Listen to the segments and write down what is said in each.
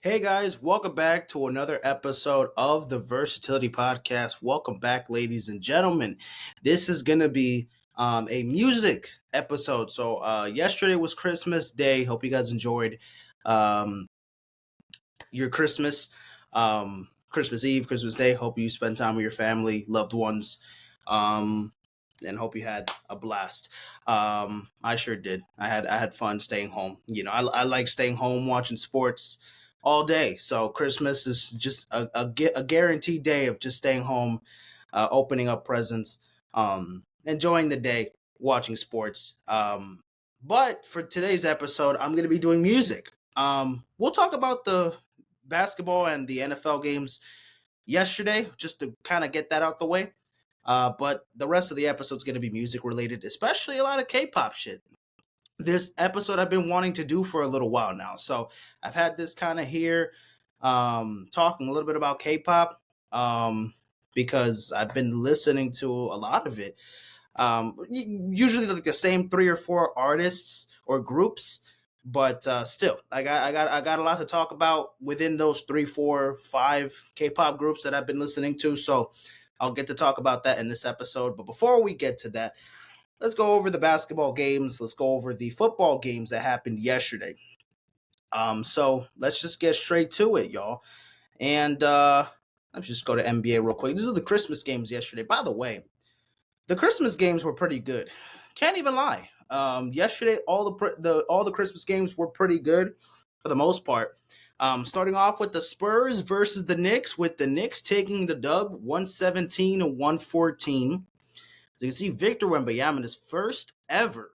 Hey guys, welcome back to another episode of the Versatility Podcast. Welcome back, ladies and gentlemen. This is going to be a music episode. So, yesterday was Christmas Day. Hope you guys enjoyed um, your Christmas, Christmas Eve, Christmas Day. Hope you spent time with your family, loved ones, um, and hope you had a blast. I sure did. I had fun staying home. I like staying home watching sports all day. So Christmas is just a guaranteed day of just staying home, opening up presents, enjoying the day, watching sports. But for today's episode, I'm going to be doing music. We'll talk about the basketball and the NFL games yesterday, just to kind of get that out the way. But the rest of the episode is going to be music related, especially a lot of K-pop shit. This episode I've been wanting to do for a little while now. So I've had this kind of here, talking a little bit about K-pop, because I've been listening to a lot of it. Usually like the same 3 or 4 artists or groups, but still, I got a lot to talk about within those 3, 4, 5 K-pop groups that I've been listening to. So I'll get to talk about that in this episode. But before we get to that, let's go over the basketball games. Let's go over the football games that happened yesterday. So let's just get straight to it, y'all. And let's just go to NBA real quick. These are the Christmas games yesterday. By the way, the Christmas games were pretty good. Can't even lie. Yesterday, all the Christmas games were pretty good for the most part. Starting off with the Spurs versus the Knicks, with the Knicks taking the dub 117 to 114. So you can see Victor Wembanyama, his first ever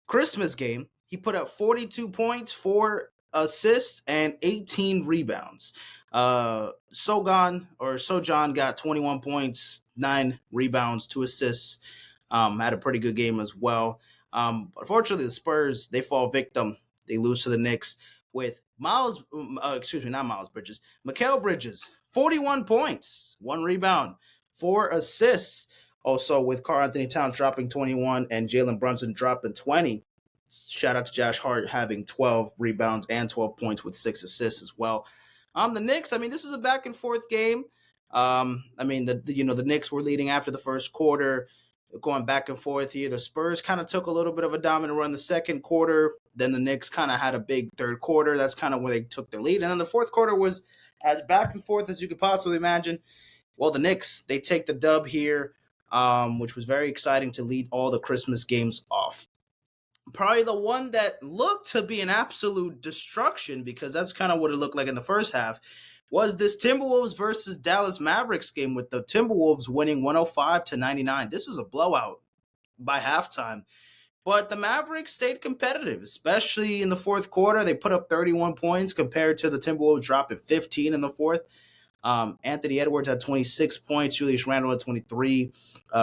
Christmas game, he put up 42 points, 4 assists, and 18 rebounds. Sojan got 21 points, 9 rebounds, 2 assists. Had a pretty good game as well. Unfortunately, the Spurs, they fall victim. They lose to the Knicks with not Miles Bridges, Mikal Bridges, 41 points, 1 rebound, 4 assists. Also, with Karl-Anthony Towns dropping 21 and Jalen Brunson dropping 20. Shout out to Josh Hart having 12 rebounds and 12 points with 6 assists as well. The Knicks, this was a back and forth game. The Knicks were leading after the first quarter, going back and forth here. The Spurs kind of took a little bit of a dominant run the second quarter. Then the Knicks kind of had a big third quarter. That's kind of where they took their lead. And then the fourth quarter was as back and forth as you could possibly imagine. Well, the Knicks, they take the dub here, which was very exciting to lead all the Christmas games off. Probably the one that looked to be an absolute destruction, because that's kind of what it looked like in the first half, was this Timberwolves versus Dallas Mavericks game, with the Timberwolves winning 105 to 99. This was a blowout by halftime. But the Mavericks stayed competitive, especially in the fourth quarter. They put up 31 points compared to the Timberwolves dropping 15 in the fourth. Anthony Edwards had 26 points. Julius Randle had 23.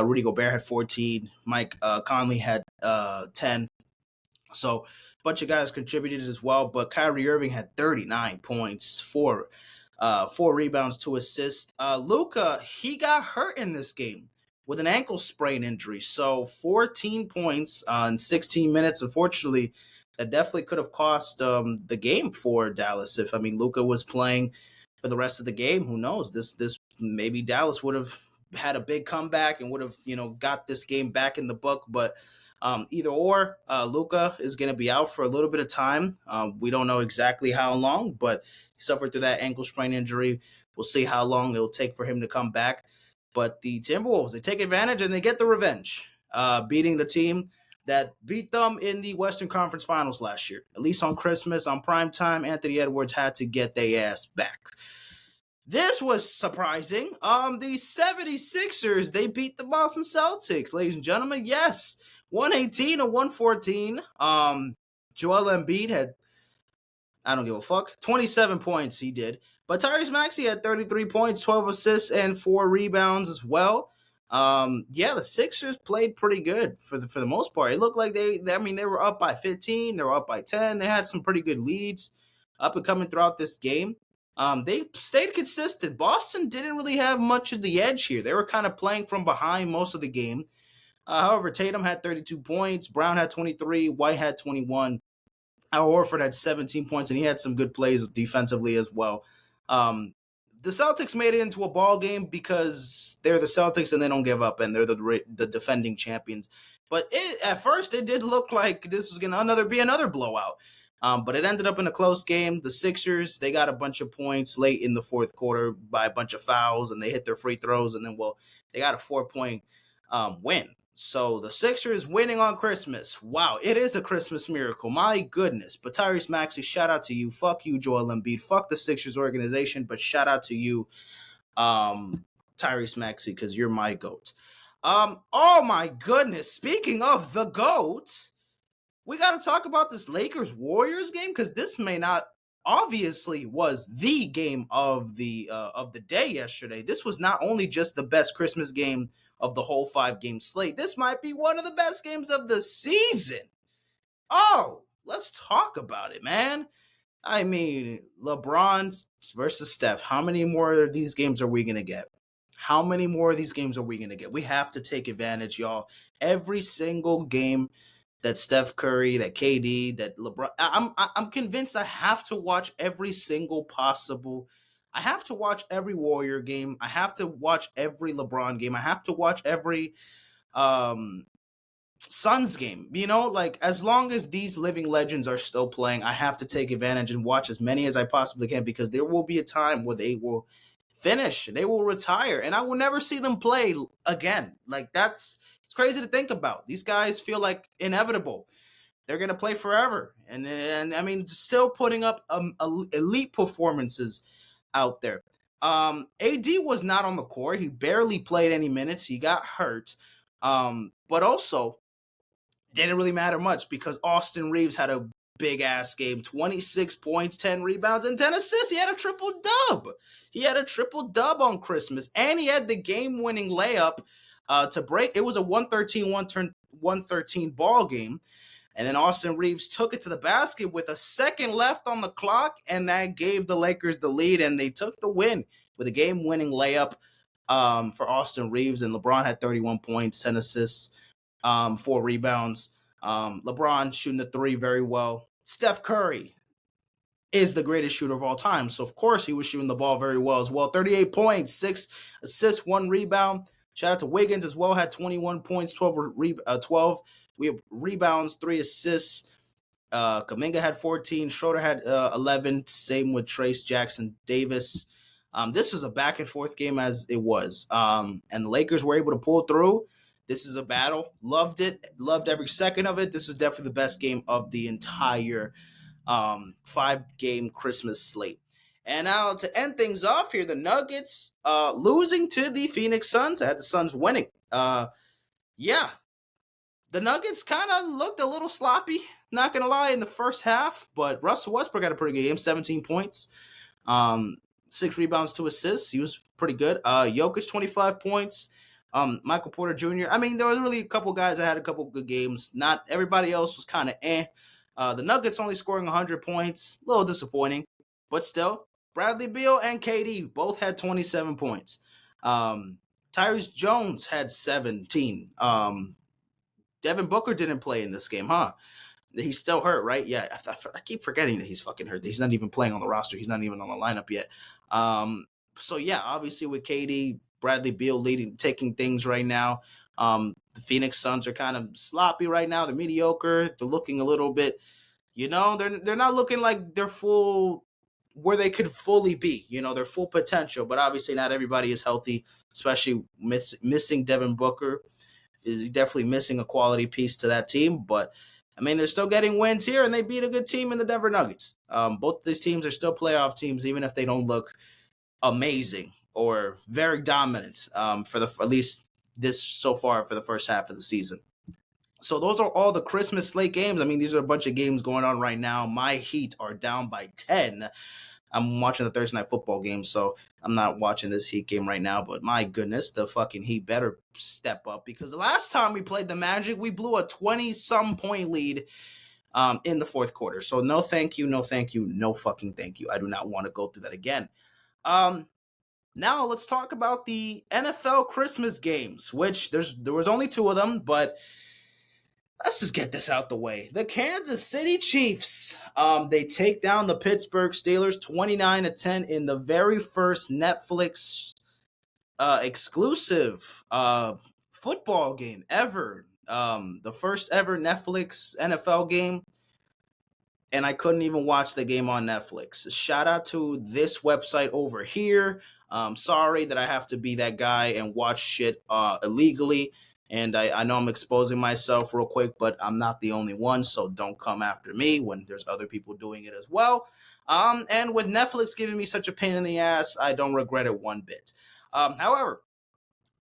Rudy Gobert had 14. Mike Conley had 10. So a bunch of guys contributed as well. But Kyrie Irving had 39 points, 4 rebounds, 2 assists. Luka, he got hurt in this game with an ankle sprain injury. So 14 points in 16 minutes. Unfortunately, that definitely could have cost the game for Dallas. If Luka was playing for the rest of the game, who knows? This maybe Dallas would have had a big comeback and would have got this game back in the book. But either or, Luka is going to be out for a little bit of time. We don't know exactly how long, but he suffered through that ankle sprain injury. We'll see how long it'll take for him to come back. But the Timberwolves, they take advantage and they get the revenge, beating the team that beat them in the Western Conference Finals last year. At least on Christmas, on primetime, Anthony Edwards had to get their ass back. This was surprising. The 76ers, they beat the Boston Celtics, ladies and gentlemen. Yes, 118 to 114. Joel Embiid had, I don't give a fuck, 27 points he did. But Tyrese Maxey had 33 points, 12 assists, and 4 rebounds as well. The Sixers played pretty good for the most part. It looked like they were up by 15, they were up by 10. They had some pretty good leads up and coming throughout this game. They stayed consistent. Boston didn't really have much of the edge here. They were kind of playing from behind most of the game. However, Tatum had 32 points, Brown had 23, White had 21. Al Horford had 17 points, and he had some good plays defensively as well. Um, the Celtics made it into a ball game because they're the Celtics and they don't give up, and they're the defending champions. But at first, it did look like this was going to be another blowout. But it ended up in a close game. The Sixers, they got a bunch of points late in the fourth quarter by a bunch of fouls, and they hit their free throws, and then, they got a 4-point win. So the Sixers winning on Christmas. Wow, it is a Christmas miracle. My goodness. But Tyrese Maxey, shout out to you. Fuck you, Joel Embiid. Fuck the Sixers organization, but shout out to you, Tyrese Maxey, because you're my GOAT. Oh my goodness. Speaking of the GOAT, we got to talk about this Lakers Warriors game, because this may not obviously was the game of the day yesterday. This was not only just the best Christmas game of the whole 5-game slate. This might be one of the best games of the season. Oh, let's talk about it, man. I mean, LeBron versus Steph. How many more of these games are we going to get? How many more of these games are we going to get? We have to take advantage, y'all. Every single game that Steph Curry, that KD, that LeBron. I'm convinced I have to watch every single possible. I have to watch every Warrior game. I have to watch every LeBron game. I have to watch every Suns game. Like, as long as these living legends are still playing, I have to take advantage and watch as many as I possibly can, because there will be a time where they will finish, they will retire, and I will never see them play again. Like, it's crazy to think about. These guys feel like inevitable. They're going to play forever. And I mean, still putting up elite performances out there. AD was not on the court. He barely played any minutes. He got hurt. But also, didn't really matter much because Austin Reeves had a big ass game, 26 points, 10 rebounds, and 10 assists. He had a triple dub. He had a triple dub on Christmas, and he had the game winning layup to break. It was a 113 ball game. And then Austin Reeves took it to the basket with a second left on the clock, and that gave the Lakers the lead, and they took the win with a game-winning layup for Austin Reeves. And LeBron had 31 points, 10 assists, 4 rebounds. LeBron shooting the three very well. Steph Curry is the greatest shooter of all time, so of course he was shooting the ball very well as well. 38 points, 6 assists, 1 rebound. Shout out to Wiggins as well, had 21 points, 12 we have rebounds, 3 assists. Kuminga had 14. Schroeder had 11. Same with Trace Jackson Davis. This was a back and forth game as it was. And the Lakers were able to pull through. This is a battle. Loved it. Loved every second of it. This was definitely the best game of the entire 5-game Christmas slate. And now to end things off here, the Nuggets losing to the Phoenix Suns. I had the Suns winning. Yeah. The Nuggets kind of looked a little sloppy, not going to lie, in the first half. But Russell Westbrook had a pretty good game, 17 points, 6 rebounds, 2 assists. He was pretty good. Jokic, 25 points. Michael Porter Jr. I mean, there was really a couple guys that had a couple good games. Not everybody else was kind of eh. The Nuggets only scoring 100 points. A little disappointing. But still, Bradley Beal and KD both had 27 points. Tyrese Jones had 17. Devin Booker didn't play in this game, huh? He's still hurt, right? Yeah, I keep forgetting that he's fucking hurt. He's not even playing on the roster. He's not even on the lineup yet. So yeah, obviously with KD, Bradley Beal taking things right now. The Phoenix Suns are kind of sloppy right now. They're mediocre. They're looking a little bit, they're not looking like they're full where they could fully be, their full potential. But obviously not everybody is healthy, especially missing Devin Booker. Is definitely missing a quality piece to that team, but I mean, they're still getting wins here, and they beat a good team in the Denver Nuggets. Both of these teams are still playoff teams, even if they don't look amazing or very dominant for at least this so far for the first half of the season. So those are all the Christmas slate games. I mean, these are a bunch of games going on right now. My Heat are down by 10. I'm watching the Thursday Night Football game, so I'm not watching this Heat game right now. But my goodness, the fucking Heat better step up, because the last time we played the Magic, we blew a 20-some point lead in the fourth quarter. So no thank you, no thank you, no fucking thank you. I do not want to go through that again. Now let's talk about the NFL Christmas games, which there was only 2 of them, but Let's just get this out the way. The Kansas City Chiefs, they take down the Pittsburgh Steelers 29-10 in the very first Netflix exclusive football game ever. The first ever Netflix NFL game, and I couldn't even watch the game on Netflix. Shout out to this website over here. Sorry that I have to be that guy and watch shit illegally. And I know I'm exposing myself real quick, but I'm not the only one, so don't come after me when there's other people doing it as well. And with Netflix giving me such a pain in the ass, I don't regret it one bit. However,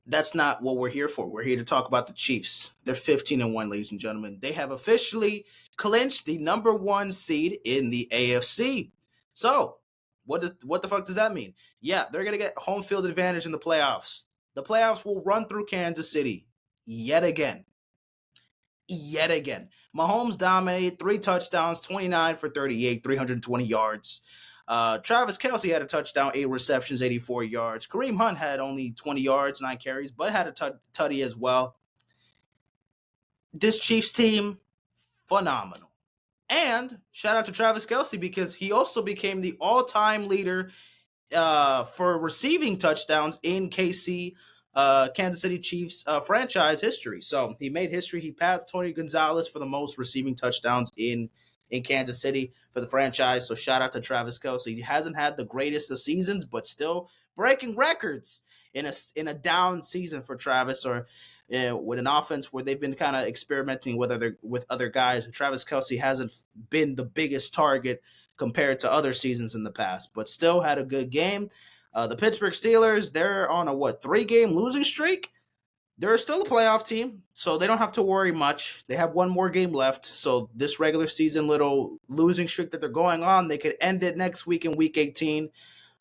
that's not what we're here for. We're here to talk about the Chiefs. They're 15-1, ladies and gentlemen. They have officially clinched the number 1 seed in the AFC. So, what the fuck does that mean? Yeah, they're gonna get home field advantage in the playoffs. The playoffs will run through Kansas City yet again. Mahomes dominated, 3 touchdowns, 29 for 38, 320 yards. Travis Kelce had a touchdown, 8 receptions, 84 yards. Kareem Hunt had only 20 yards, 9 carries, but had a tutty as well. This Chiefs team, phenomenal. And shout out to Travis Kelce because he also became the all-time leader for receiving touchdowns in Kansas City Chiefs franchise history. So he made history. He passed Tony Gonzalez for the most receiving touchdowns in Kansas City for the franchise. So shout out to Travis Kelce. He hasn't had the greatest of seasons, but still breaking records in a down season for Travis, or with an offense where they've been kind of experimenting with other guys. And Travis Kelce hasn't been the biggest target compared to other seasons in the past, but still had a good game. The Pittsburgh Steelers, they're on a 3-game losing streak. They're still a playoff team, so they don't have to worry much. They have one more game left, so this regular season little losing streak that they're going on, they could end it next week in Week 18.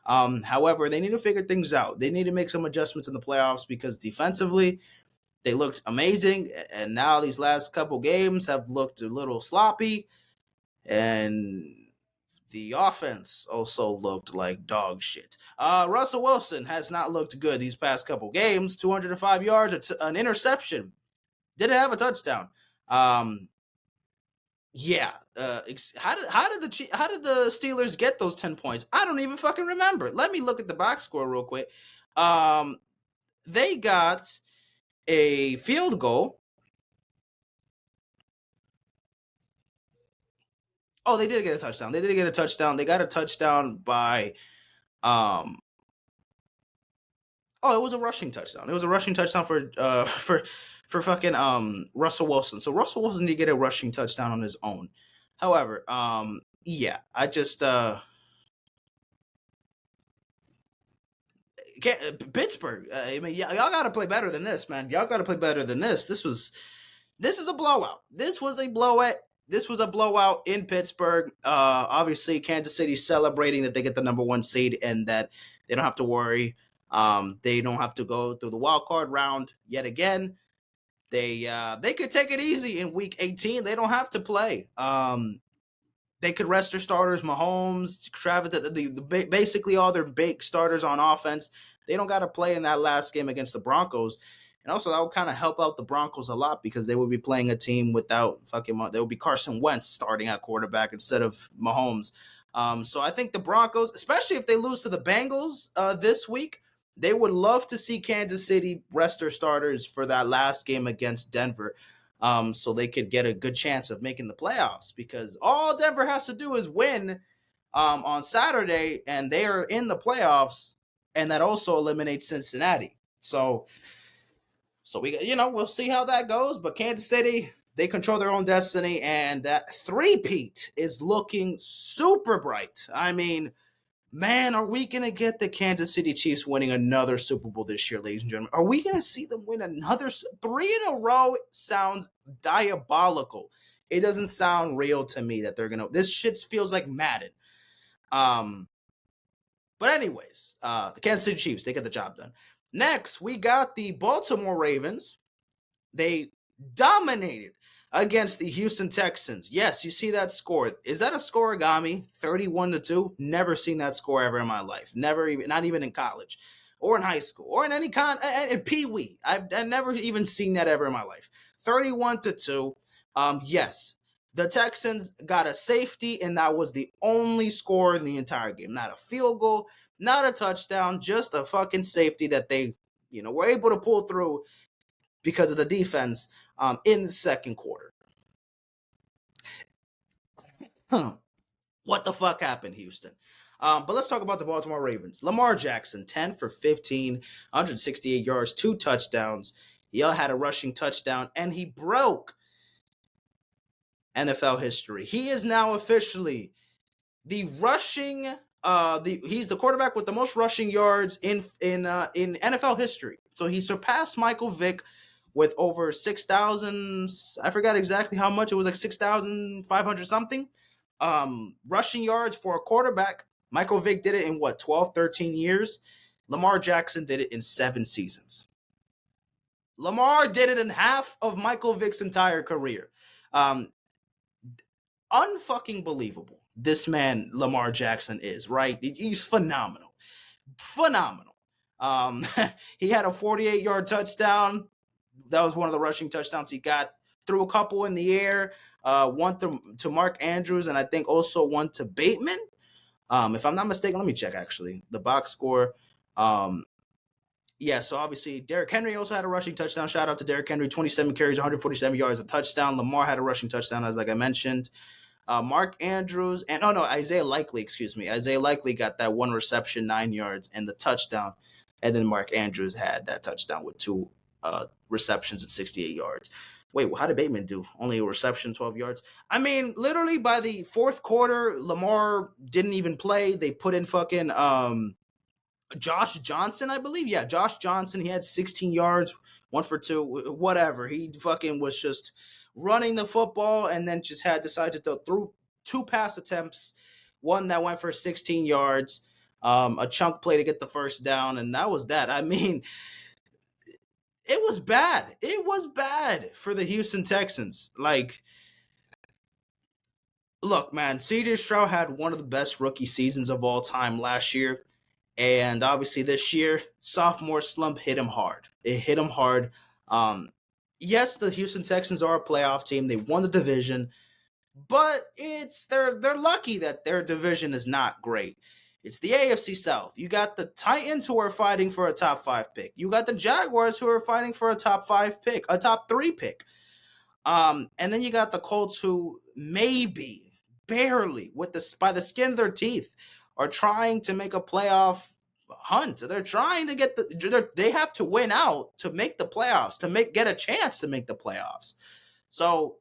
However, they need to figure things out. They need to make some adjustments in the playoffs because defensively, they looked amazing, and now these last couple games have looked a little sloppy, and the offense also looked like dog shit. Russell Wilson has not looked good these past couple games. 205 yards, an interception. Didn't have a touchdown. Yeah. How did the Steelers get those 10 points? I don't even fucking remember. Let me look at the box score real quick. They got a field goal. Oh, they did get a touchdown. They got a touchdown by it was a rushing touchdown. It was a rushing touchdown for fucking Russell Wilson. So Russell Wilson did get a rushing touchdown on his own. However, yeah, I just Pittsburgh. I mean, y'all got to play better than this, man. Y'all got to play better than this. This is a blowout. This was a blowout. This was a blowout in Pittsburgh. Obviously, Kansas City celebrating that they get the number 1 seed and that they don't have to worry. They don't have to go through the wild card round yet again. They could take it easy in Week 18. They don't have to play. They could rest their starters, Mahomes, Travis, basically all their big starters on offense. They don't got to play in that last game against the Broncos. And also, that would kind of help out the Broncos a lot because they would be playing a team without there would be Carson Wentz starting at quarterback instead of Mahomes. So I think the Broncos, especially if they lose to the Bengals this week, they would love to see Kansas City rest their starters for that last game against Denver, so they could get a good chance of making the playoffs because all Denver has to do is win on Saturday, and they are in the playoffs, and that also eliminates Cincinnati. So we'll see how that goes. But Kansas City, they control their own destiny, and that three-peat is looking super bright. I mean, man, are we going to get the Kansas City Chiefs winning another Super Bowl this year, ladies and gentlemen? Are we going to see them win another 3 in a row? Sounds diabolical. It doesn't sound real to me that they're going to. This shit feels like Madden. But anyways, the Kansas City Chiefs, they get the job done. Next, we got the Baltimore Ravens. They dominated against the Houston Texans. Yes, you see that score. Is that a scoregami? 31-2? Never seen that score ever in my life. Never even, not even in college or in high school or in Pee Wee. I've never even seen that ever in my life. 31-2. Yes, the Texans got a safety, and that was the only score in the entire game. Not a field goal, not a touchdown, just a fucking safety that they, were able to pull through because of the defense in the second quarter. What the fuck happened, Houston? But let's talk about the Baltimore Ravens. Lamar Jackson, 10 for 15, 168 yards, 2 touchdowns. He had a rushing touchdown, and he broke NFL history. He is now officially the rushing. He's the quarterback with the most rushing yards in NFL history. So he surpassed Michael Vick with over 6,000. I forgot exactly how much. It was like 6,500 something. Rushing yards for a quarterback. Michael Vick did it in 12, 13 years. Lamar Jackson did it in 7 seasons. Lamar did it in half of Michael Vick's entire career. Unfucking believable. This man, Lamar Jackson, is, right? He's phenomenal. Phenomenal. He had a 48-yard touchdown. That was one of the rushing touchdowns he got. Threw a couple in the air. One to Mark Andrews, and I think also one to Bateman. If I'm not mistaken, let me check, actually. The box score. So obviously Derrick Henry also had a rushing touchdown. Shout out to Derrick Henry, 27 carries, 147 yards, a touchdown. Lamar had a rushing touchdown, as like I mentioned. Mark Andrews and Isaiah Likely, Isaiah Likely got that one reception, 9 yards, and the touchdown. And then Mark Andrews had that touchdown with 2 receptions and 68 yards. Wait, how did Bateman do? Only a reception, 12 yards. I mean, literally by the fourth quarter, Lamar didn't even play. They put in fucking Josh Johnson, I believe. Yeah, Josh Johnson. He had 16 yards, 1 for 2, whatever. He fucking was just running the football, and then just had decided to throw 2 pass attempts, one that went for 16 yards, a chunk play to get the first down, and that was that. I mean, it was bad. It was bad for the Houston Texans. Like, look, man, CJ Stroud had one of the best rookie seasons of all time last year. And obviously this year, sophomore slump hit him hard. It hit him hard. Yes, the Houston Texans are a playoff team. They won the division, but they're lucky that their division is not great. It's the AFC South. You got the Titans, who are fighting for a top 5 pick. You got the Jaguars, who are fighting for a top 5 pick, a top 3 pick. And then you got the Colts, who maybe, barely, by the skin of their teeth, are trying to make a playoff hunt. They're trying to they have to win out to make the playoffs, get a chance to make the playoffs. So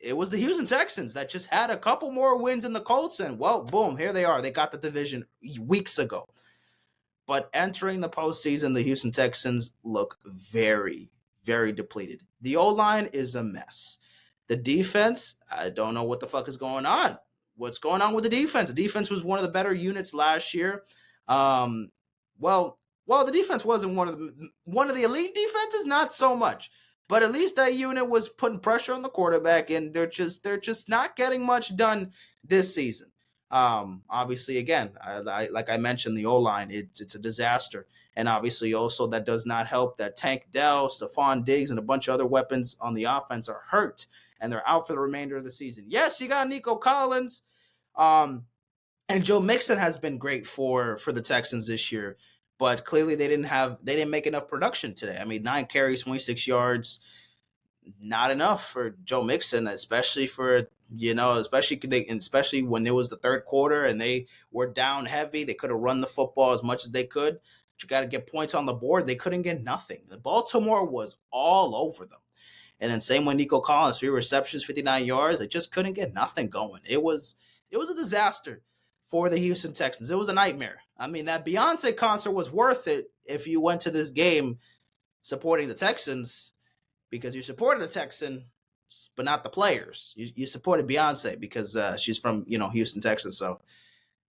it was the Houston Texans that just had a couple more wins than the Colts, and well, boom, here they are. They got the division weeks ago. But entering the postseason, the Houston Texans look very, very depleted. The O-line is a mess. The defense, I don't know what the fuck is going on. What's going on with the defense? The defense was one of the better units last year. The defense wasn't one of the elite defenses, not so much. But at least that unit was putting pressure on the quarterback, and they're just not getting much done this season. Obviously, again, like I mentioned, the O-line, it's a disaster. And obviously also that does not help that Tank Dell, Stephon Diggs, and a bunch of other weapons on the offense are hurt, and they're out for the remainder of the season. Yes, you got Nico Collins, and Joe Mixon has been great for the Texans this year, but clearly they didn't make enough production today. I mean, 9 carries, 26 yards, not enough for Joe Mixon, especially when it was the third quarter and they were down heavy. They could have run the football as much as they could. But you got to get points on the board. They couldn't get nothing. The Baltimore was all over them. And then same with Nico Collins, 3 receptions, 59 yards. They just couldn't get nothing going. It was a disaster for the Houston Texans. It was a nightmare. I mean, that Beyonce concert was worth it if you went to this game supporting the Texans, because you supported the Texans, but not the players. You supported Beyonce because she's from Houston, Texas. So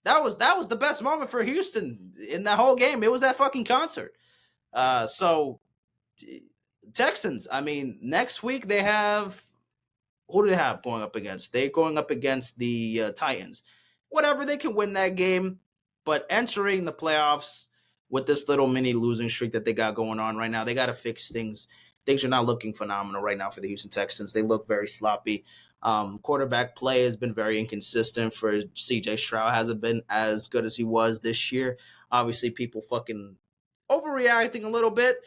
that was the best moment for Houston in that whole game. It was that fucking concert. So Texans, I mean, next week they have, who do they have going up against? They're going up against the Titans. Whatever, they can win that game, but entering the playoffs with this little mini losing streak that they got going on right now, they got to fix things. things are not looking phenomenal right now for the Houston Texans. They look very sloppy. Quarterback play has been very inconsistent for CJ Stroud. Hasn't been as good as he was this year. Obviously, people fucking overreacting a little bit.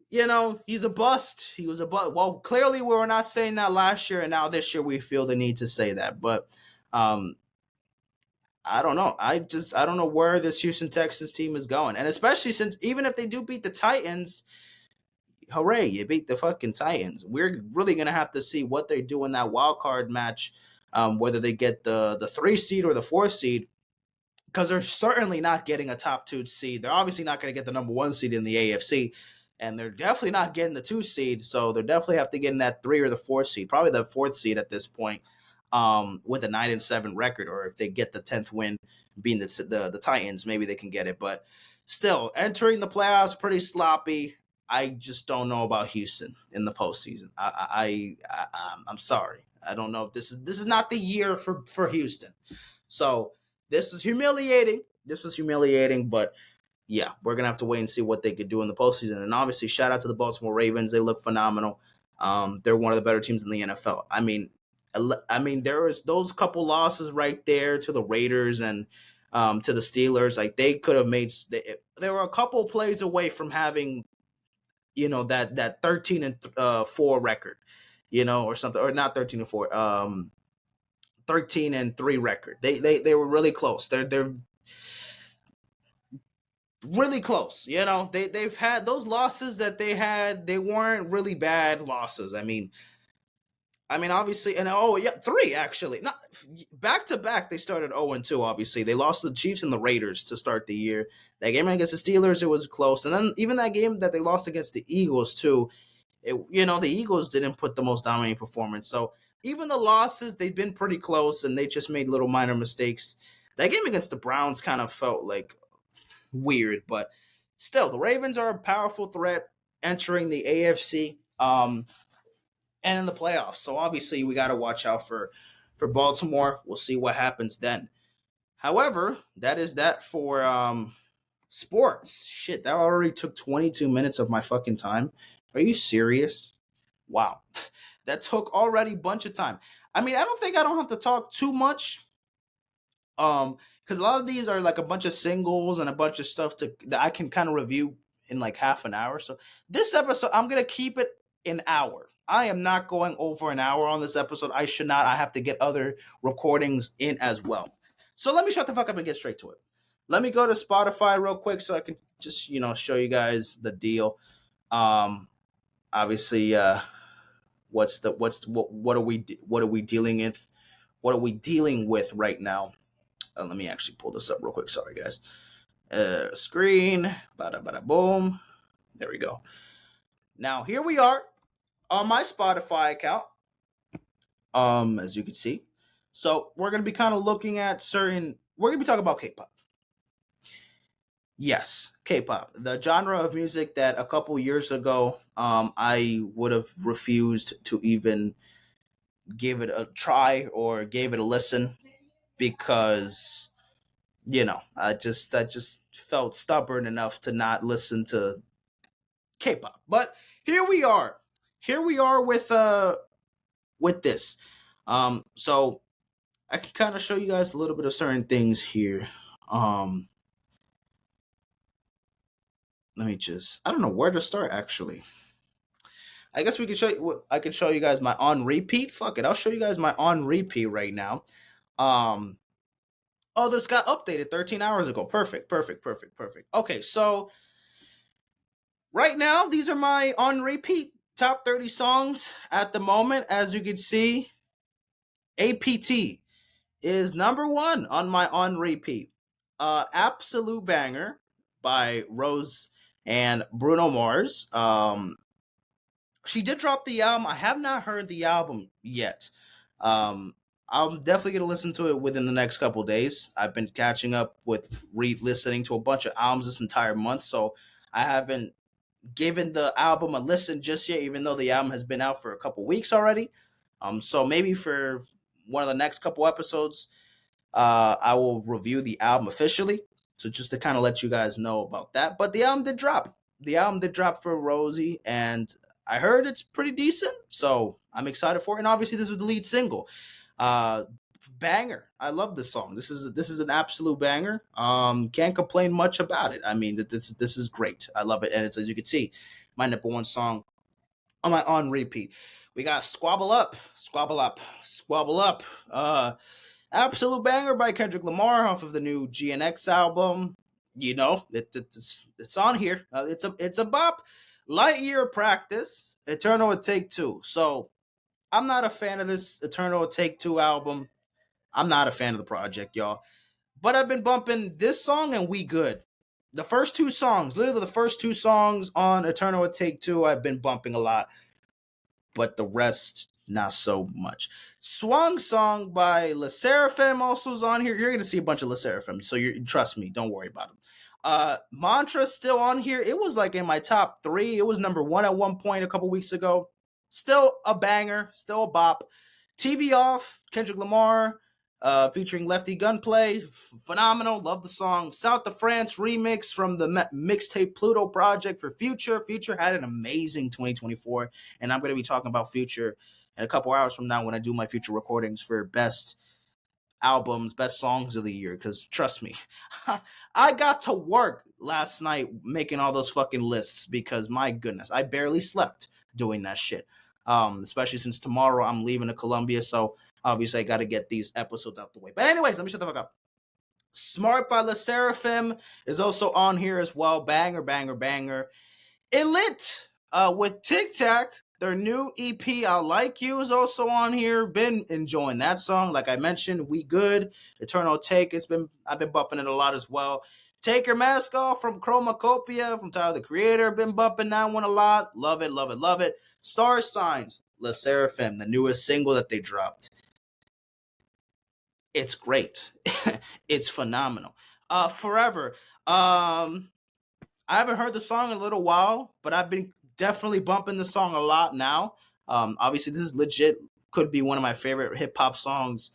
He's a bust. He was a bust. Well, clearly we were not saying that last year, and now this year we feel the need to say that. But I don't know. I don't know where this Houston Texans team is going, and especially since even if they do beat the Titans, hooray, you beat the fucking Titans. We're really gonna have to see what they do in that wild card match, whether they get the 3 seed or the 4 seed. Because they're certainly not getting a top 2 seed. They're obviously not going to get the number 1 seed in the AFC, and they're definitely not getting the 2 seed. So they definitely have to get in that 3 or the 4 seed, probably the 4th seed at this point, with a 9-7 record. Or if they get the 10th win, being the Titans, maybe they can get it. But still, entering the playoffs pretty sloppy. I just don't know about Houston in the postseason. I'm sorry. I don't know if this is not the year for Houston. So. This was humiliating, but yeah, we're going to have to wait and see what they could do in the postseason. And obviously, shout out to the Baltimore Ravens. They look phenomenal. They're one of the better teams in the NFL. I mean, there was those couple losses right there to the Raiders and to the Steelers. Like, they could have made – they were a couple plays away from having, that 13-4 record, or something. Or not 13-4. 13-3 record. They were really close. They're really close. They've had those losses that they had. They weren't really bad losses. I mean, obviously, and 3 actually. Not back to back. They started 0-2. Obviously, they lost to the Chiefs and the Raiders to start the year. That game against the Steelers, it was close, and then even that game that they lost against the Eagles too. The Eagles didn't put the most dominating performance. So even the losses, they've been pretty close, and they just made little minor mistakes. That game against the Browns kind of felt like weird, but still, the Ravens are a powerful threat entering the AFC and in the playoffs. So obviously, we got to watch out for Baltimore. We'll see what happens then. However, that is that for sports. Shit, that already took 22 minutes of my fucking time. Are you serious? Wow. That took already a bunch of time. I mean, I don't have to talk too much. Because a lot of these are like a bunch of singles and a bunch of stuff that I can kind of review in like half an hour. So this episode, I'm gonna keep it an hour. I am not going over an hour on this episode. I should not. I have to get other recordings in as well. So let me shut the fuck up and get straight to it. Let me go to Spotify real quick so I can just show you guys the deal. Obviously, what are we dealing with right now? Let me actually pull this up real quick. Sorry, guys. Screen, bada boom. There we go. Now here we are on my Spotify account. As you can see, so we're gonna be kind of looking at we're gonna be talking about K-pop. Yes, K-pop, the genre of music that a couple years ago, I would have refused to even give it a try or gave it a listen because, I just felt stubborn enough to not listen to K-pop. But here we are with this. So I can kind of show you guys a little bit of certain things here. Let me I don't know where to start, actually. I guess I can show you guys my on repeat. Fuck it. I'll show you guys my on repeat right now. This got updated 13 hours ago. Perfect. Okay, so right now, these are my on repeat top 30 songs at the moment. As you can see, APT is number 1 on my on repeat. Absolute banger by Rose and Bruno Mars. She did drop the album. I have not heard the album yet. I'm definitely going to listen to it within the next couple of days. I've been catching up with re-listening to a bunch of albums this entire month, so I haven't given the album a listen just yet, even though the album has been out for a couple weeks already. So maybe for one of the next couple episodes, I will review the album officially. So just to kind of let you guys know about that. But the album did drop. The album did drop for Rosie, and I heard it's pretty decent, so I'm excited for it. And obviously, this is the lead single. Banger. I love this song. This is an absolute banger. Can't complain much about it. I mean, this is great. I love it, and it's, as you can see, my number one song on repeat. We got Squabble Up, Squabble Up, Squabble Up. Absolute banger by Kendrick Lamar off of the new GNX album. You know, it's on here. It's a bop. Light Year Practice, Eternal Will Take Two. So I'm not a fan of this Eternal Will Take Two album. I'm not a fan of the project, y'all. But I've been bumping this song and We Good. The first two songs, literally the first two songs on Eternal Will Take Two, I've been bumping a lot. But the rest, not so much. Swung Song by SSERAFIM also is on here. You're going to see a bunch of SSERAFIM, so trust me, don't worry about them. Mantra still on here. It was like in my top 3. It was number 1 at one point a couple weeks ago. Still a banger, still a bop. TV Off, Kendrick Lamar, featuring Lefty Gunplay. Phenomenal. Love the song. South of France remix from the mixtape Pluto project for Future. Future had an amazing 2024, and I'm going to be talking about Future in a couple hours from now when I do my Future recordings for best albums, best songs of the year, because trust me, I got to work last night making all those fucking lists because my goodness, I barely slept doing that shit. Especially since tomorrow I'm leaving to Colombia, so obviously I got to get these episodes out the way. But anyways, let me shut the fuck up. Smart by SSERAFIM is also on here as well. Banger, banger, banger. ILLIT with Tic Tac, their new EP, I Like You, is also on here. Been enjoying that song. Like I mentioned, We Good, Eternal Take. I've been bumping it a lot as well. Take Your Mask Off from Chromacopia from Tyler the Creator. Been bumping that one a lot. Love it, love it, love it. Star Signs, SSERAFIM, the newest single that they dropped. It's great. It's phenomenal. Forever. I haven't heard the song in a little while, but I've been definitely bumping the song a lot now. Obviously, this is legit. Could be one of my favorite hip hop songs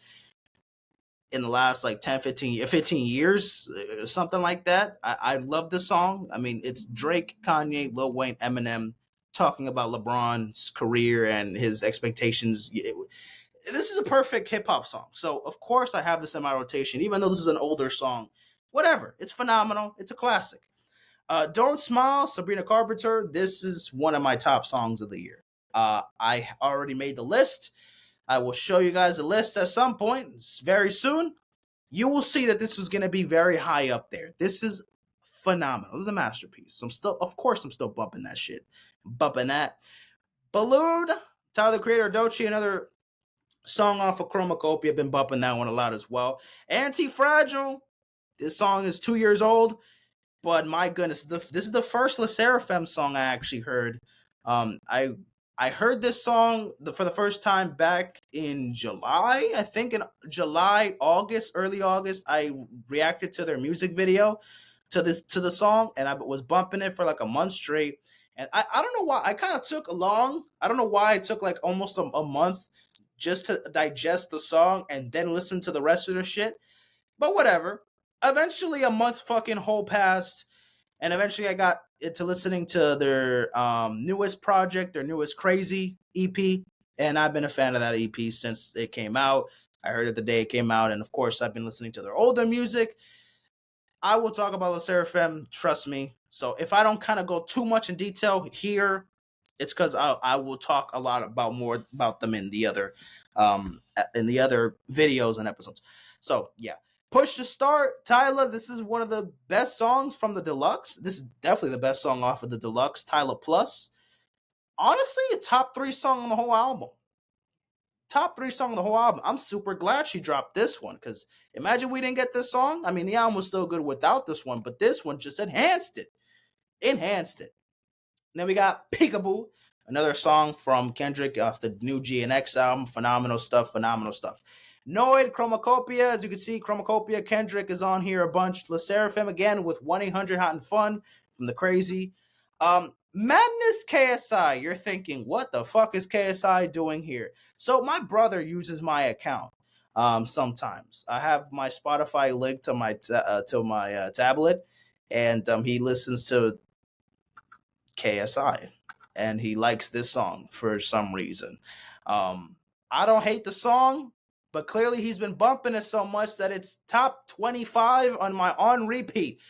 in the last like 10, 15 years, something like that. I love this song. I mean, it's Drake, Kanye, Lil Wayne, Eminem talking about LeBron's career and his expectations. This is a perfect hip hop song. So, of course, I have this in my rotation, even though this is an older song. Whatever. It's phenomenal. It's a classic. Don't Smile, Sabrina Carpenter. This is one of my top songs of the year. I already made the list. I will show you guys the list at some point very soon. You will see that this was going to be very high up there. This is phenomenal. This is a masterpiece. So I'm still bumping that shit. Bumping that. Balloon, Tyler the Creator, Doechii, another song off of Chromacopia. Been bumping that one a lot as well. Anti-Fragile. This song is 2 years old. But my goodness, this is the first SSERAFIM song I actually heard. I heard this song for the first time back in July. I think in July, August, early August, I reacted to their music video to the song, and I was bumping it for like a month straight. And I don't know why. I kind of took long. I don't know why I took like almost a month just to digest the song and then listen to the rest of the shit. But whatever. Eventually, a month fucking whole passed, and eventually I got into listening to their newest project, their newest Crazy EP, and I've been a fan of that EP since it came out. I heard it the day it came out, and of course, I've been listening to their older music. I will talk about SSERAFIM, trust me. So if I don't kind of go too much in detail here, it's because I will talk a lot more about them in the other videos and episodes. So yeah. Push to Start, Tyler. This is one of the best songs from the deluxe. This is definitely the best song off of the deluxe, Tyler Plus. Honestly, a top 3 song on the whole album. Top 3 song on the whole album. I'm super glad she dropped this one, because imagine we didn't get this song. I mean, the album was still good without this one, but this one just enhanced it. Enhanced it. And then we got Peekaboo, another song from Kendrick off the new GNX album. Phenomenal stuff, phenomenal stuff. Noid, Chromacopia. As you can see, Chromacopia, Kendrick is on here a bunch. SSERAFIM again with 1-800 Hot and Fun from the Crazy. Madness KSI. You're thinking, what the fuck is KSI doing here? So my brother uses my account sometimes. I have my Spotify linked to my tablet, and he listens to KSI. and he likes this song for some reason. I don't hate the song, but clearly he's been bumping it so much that it's top 25 on my on repeat.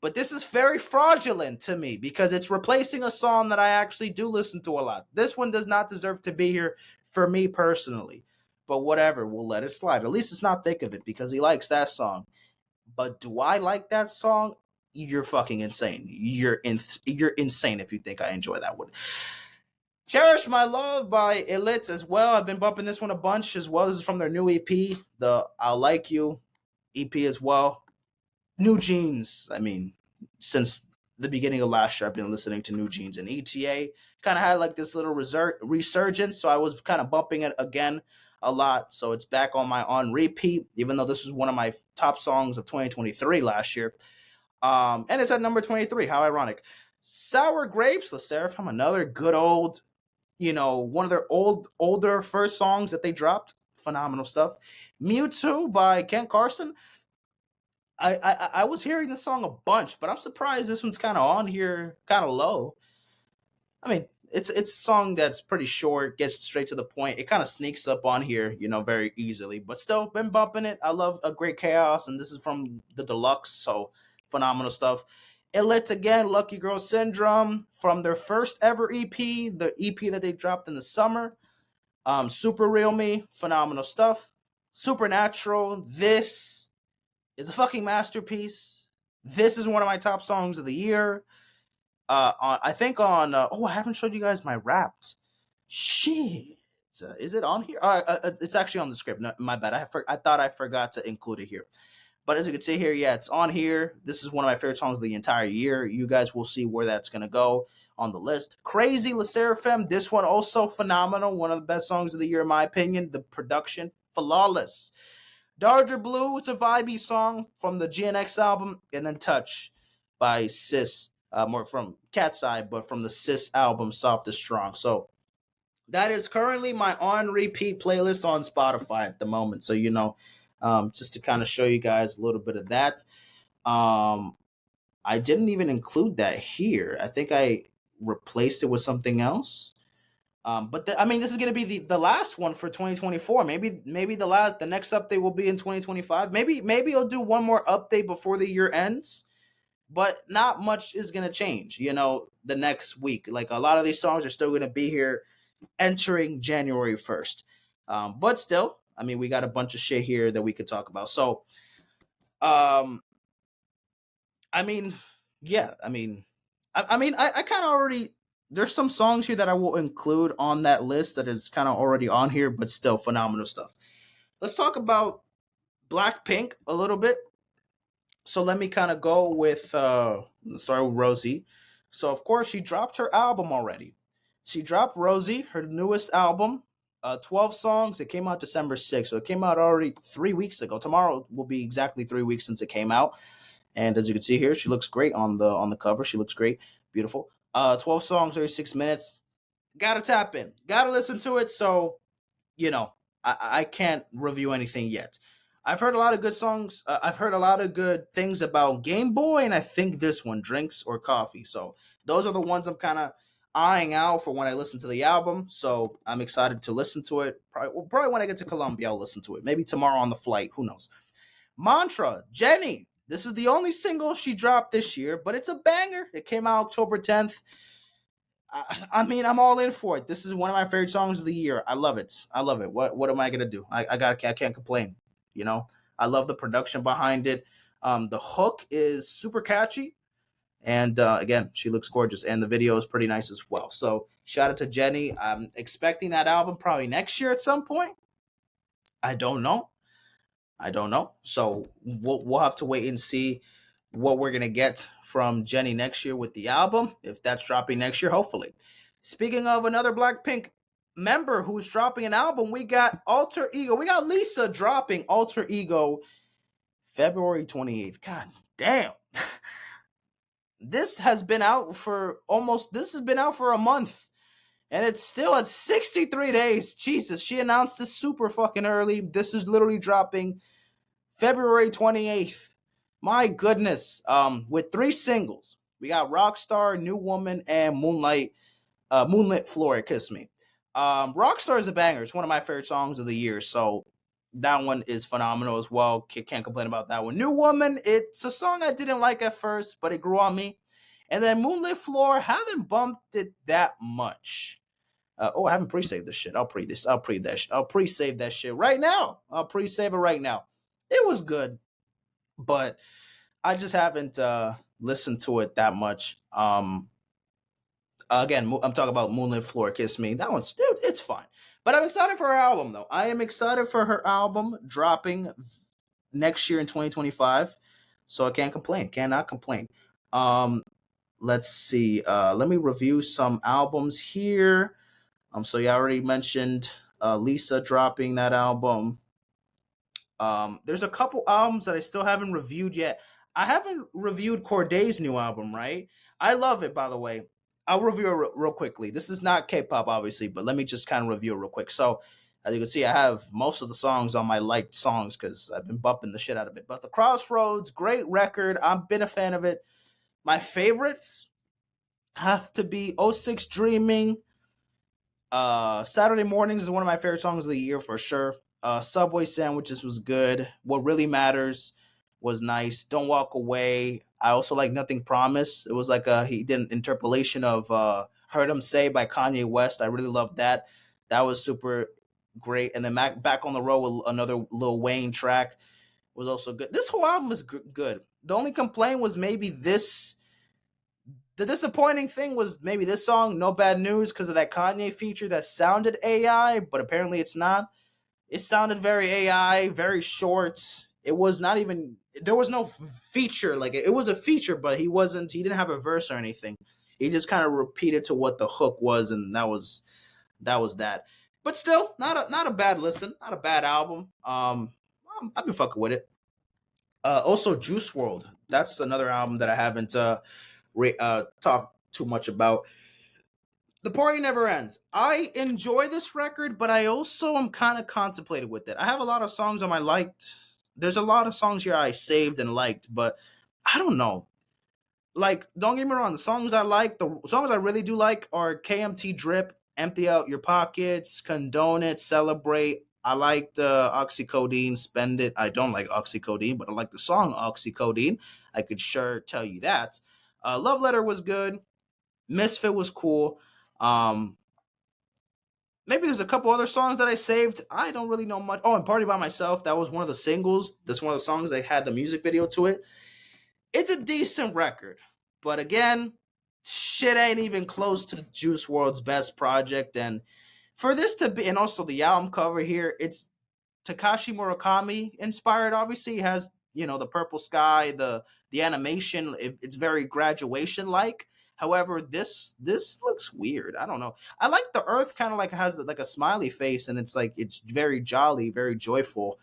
But this is very fraudulent to me because it's replacing a song that I actually do listen to a lot. This one does not deserve to be here for me personally. But whatever, we'll let it slide. At least it's not thick of it because he likes that song. But do I like that song? You're fucking insane. You're insane if you think I enjoy that one. Cherish My Love by ILLIT as well. I've been bumping this one a bunch as well. This is from their new EP, the I'll Like You EP as well. NewJeans. I mean, since the beginning of last year, I've been listening to NewJeans, and ETA kind of had like this little resurgence. So I was kind of bumping it again a lot. So it's back on my on repeat, even though this is one of my top songs of 2023 last year. And it's at number 23. How ironic. Sour Grapes, the SSERAFIM, another good old, one of their older first songs that they dropped. Phenomenal stuff. Mewtwo by Kent Carson. I was hearing the song a bunch, but I'm surprised this one's kind of on here, kind of low. I mean, it's a song that's pretty short, gets straight to the point. It kind of sneaks up on here, very easily. But still, been bumping it. I love A Great Chaos, and this is from the deluxe, so phenomenal stuff. ILLIT again, Lucky Girl Syndrome from their first ever EP, the EP that they dropped in the summer. Super Real Me, phenomenal stuff. Supernatural, this is a fucking masterpiece. This is one of my top songs of the year. I think on I haven't showed you guys my Wrapped. Shit, is it on here? It's actually on the script. No, my bad. I thought I forgot to include it here. But as you can see here, yeah, it's on here. This is one of my favorite songs of the entire year. You guys will see where that's gonna go on the list. Crazy, Le SSERAFIM. This one also phenomenal. One of the best songs of the year, in my opinion. The production, flawless. Darker Blue, it's a vibey song from the GNX album. And then Touch by Sis, more from Katseye, but from the Sis album, Soft is Strong. So that is currently my on repeat playlist on Spotify at the moment. So, just to kind of show you guys a little bit of that. I didn't even include that here. I think I replaced it with something else. But this is going to be the last one for 2024. Maybe the next update will be in 2025. Maybe I'll do one more update before the year ends. But not much is going to change, the next week. Like, a lot of these songs are still going to be here entering January 1st. But still, we got a bunch of shit here that we could talk about. So, yeah, I kind of already, there's some songs here that I will include on that list that is kind of already on here, but still phenomenal stuff. Let's talk about Blackpink a little bit. So let me kind of go with, Rosie. So, of course, she dropped her album already. She dropped Rosie, her newest album, 12 songs. It came out December 6th. So it came out already 3 weeks ago. Tomorrow will be exactly 3 weeks since it came out. And as you can see here, she looks great on the cover. She looks great. Beautiful. 12 songs, 36 minutes. Gotta tap in. Gotta listen to it. So, I can't review anything yet. I've heard a lot of good songs. I've heard a lot of good things about Game Boy, and I think this one, Drinks or Coffee. So those are the ones I'm kind of eyeing out for when I listen to the album. So I'm excited to listen to it. Probably when I get to Colombia, I'll listen to it. Maybe tomorrow on the flight. Who knows? Mantra, Jennie. This is the only single she dropped this year, but it's a banger. It came out October 10th. I'm all in for it. This is one of my favorite songs of the year. I love it. What am I gonna do? I can't complain. I love the production behind it. The hook is super catchy. And again, she looks gorgeous. And the video is pretty nice as well. So shout out to Jennie. I'm expecting that album probably next year at some point. I don't know. So we'll have to wait and see what we're going to get from Jennie next year with the album. If that's dropping next year, hopefully. Speaking of another Blackpink member who's dropping an album, we got Alter Ego. We got Lisa dropping Alter Ego February 28th. God damn. This has been out for a month. And it's still at 63 days. Jesus, she announced this super fucking early. This is literally dropping February 28th. My goodness. With 3 singles. We got Rockstar, New Woman, and Moonlight. Moonlit, Floor, Kiss Me. Rockstar is a banger. It's one of my favorite songs of the year. So that one is phenomenal as well. Can't complain about that one. New Woman, it's a song I didn't like at first, but it grew on me. And then Moonlit Floor, haven't bumped it that much. I haven't pre-saved this shit. I'll pre this. I'll pre that. I'll pre-save that shit right now. I'll pre-save it right now. It was good, but I just haven't listened to it that much. Again, I'm talking about Moonlit Floor, Kiss Me. That one's, dude, it's fine. But I'm excited for her album, though. I am excited for her album dropping next year in 2025. So I can't complain. Cannot complain. Let's see. Let me review some albums here. So you already mentioned Lisa dropping that album. There's a couple albums that I still haven't reviewed yet. I haven't reviewed Cordae's new album, right? I love it, by the way. I'll review it real quickly. This is not K-pop, obviously, but let me just kind of review it real quick. So, as you can see, I have most of the songs on my liked songs because I've been bumping the shit out of it. But the Crossroads, great record. I've been a fan of it. My favorites have to be '06 Dreaming. Saturday Mornings is one of my favorite songs of the year for sure. Subway Sandwiches was good. What Really Matters was nice. Don't Walk Away. I also like Nothing Promised. It was like he did an interpolation of Heard 'Em Say by Kanye West. I really loved that. That was super great. And then Back on the Road with another Lil Wayne track was also good. This whole album is good. The only complaint was maybe this. The disappointing thing was maybe this song, No Bad News, because of that Kanye feature that sounded AI, but apparently it's not. It sounded very AI, very short. It was not even, there was no feature. Like, it was a feature, but he didn't have a verse or anything. He just kind of repeated to what the hook was, and that was that. But still, not a bad listen, not a bad album. I've been fucking with it. Also, Juice World. That's another album that I haven't talked too much about. The Party Never Ends. I enjoy this record, but I also am kind of contemplated with it. I have a lot of songs on my liked. There's a lot of songs here I saved and liked, but I don't know. Like, don't get me wrong, the songs I really do like are KMT Drip, Empty Out Your Pockets, Condone It, Celebrate. I like the Oxycodone, Spend It. I don't like Oxycodone, but I like the song Oxycodone. I could sure tell you that. Love Letter was good. Misfit was cool. Maybe there's a couple other songs that I saved. I don't really know much. Oh, and Party by Myself. That was one of the singles. That's one of the songs that had the music video to it. It's a decent record. But again, shit ain't even close to Juice WRLD's best project. And for this to be, and also the album cover here, it's Takashi Murakami inspired. Obviously, it has, the purple sky, the animation. It's very Graduation like. However, this looks weird. I don't know. I like the Earth kind of like has like a smiley face, and it's very jolly, very joyful.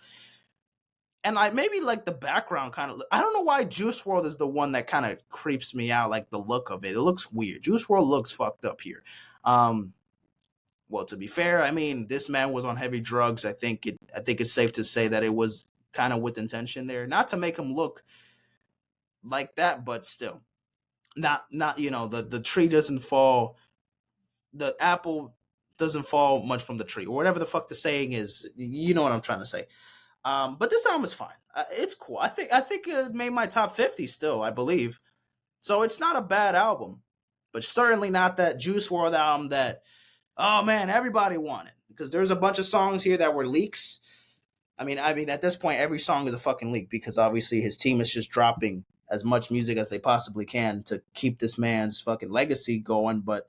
And I maybe like the background kind of. I don't know why Juice WRLD is the one that kind of creeps me out. Like the look of it, it looks weird. Juice WRLD looks fucked up here. Well, to be fair, I mean, this man was on heavy drugs. I think it's safe to say that it was kind of with intention there, not to make him look like that, but still, not the tree doesn't fall, the apple doesn't fall much from the tree, or whatever the fuck the saying is. You know what I'm trying to say. But this album is fine. It's cool. I think it made my top 50 still, I believe. So it's not a bad album, but certainly not that Juice WRLD album that, oh man, everybody wanted, because there's a bunch of songs here that were leaks. I mean, at this point, every song is a fucking leak because obviously his team is just dropping as much music as they possibly can to keep this man's fucking legacy going. But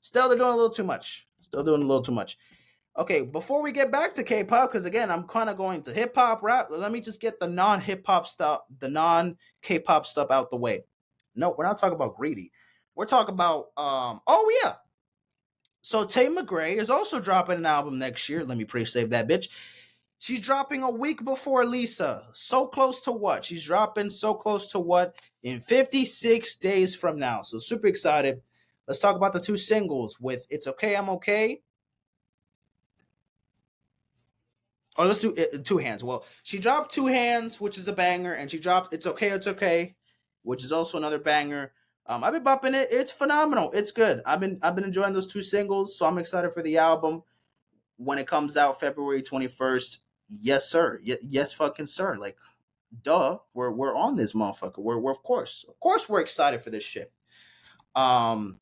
still, they're doing a little too much. Okay, before we get back to K-pop, because again, I'm kind of going to hip hop rap. Let me just get the non-hip hop stuff, the non-K-pop stuff out the way. No, we're not talking about Greedy. We're talking about oh yeah. So Tate McRae is also dropping an album next year. Let me pre-save that bitch. She's dropping a week before Lisa. So close to what? She's dropping so close to what? In 56 days from now. So super excited. Let's talk about the two singles with It's Okay, I'm Okay. Or let's do Two Hands. Well, she dropped Two Hands, which is a banger, and she dropped It's Okay, which is also another banger. I've been bumping it. It's phenomenal. It's good. I've been enjoying those two singles, so I'm excited for the album when it comes out February 21st. Yes, sir. Yes, fucking sir. Like, duh. We're on this motherfucker. We're of course we're excited for this shit. Um.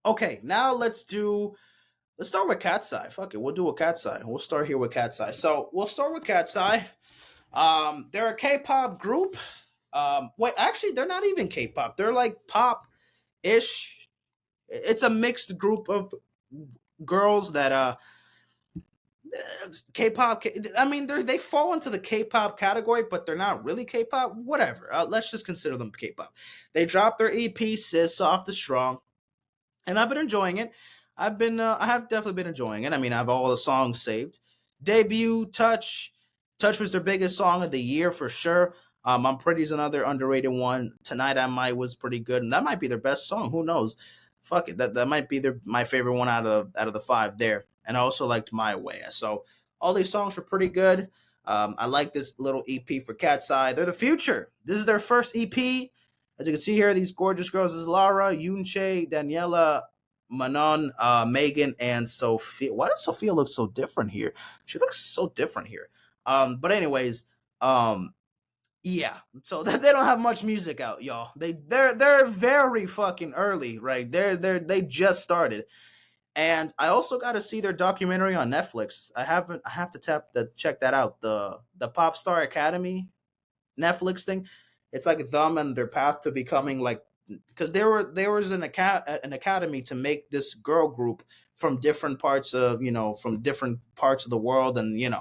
Okay, now let's start with Katseye. Fuck it, we'll do a Katseye. We'll start here with Katseye. So we'll start with Katseye. They're a K-pop group. Wait, actually, they're not even K-pop. They're like pop-ish. It's a mixed group of girls that K-pop. I mean, they fall into the K-pop category, but they're not really K-pop. Whatever. Let's just consider them K-pop. They dropped their EP "Sis" off the Strong, and I've been enjoying it. I have definitely been enjoying it. I mean, I have all the songs saved. Debut, Touch was their biggest song of the year for sure. I'm Pretty is another underrated one. Tonight I Might was pretty good, and that might be their best song. Who knows? Fuck it, that might be my favorite one out of the five there. And I also liked My Way. So all these songs were pretty good. I like this little EP for Cat's Eye. They're the future. This is their first EP. As you can see here, these gorgeous girls is Lara, Yunche, Daniela, Manon, Megan, and Sophia. Why does Sophia look so different here? She looks so different here. But anyways, um, yeah. So they don't have much music out, y'all. They're very fucking early, right? They just started. And I also got to see their documentary on Netflix. I have to check that out. The Pop Star Academy Netflix thing. It's like them and their path to becoming like, because there was an academy to make this girl group from different parts of the world, and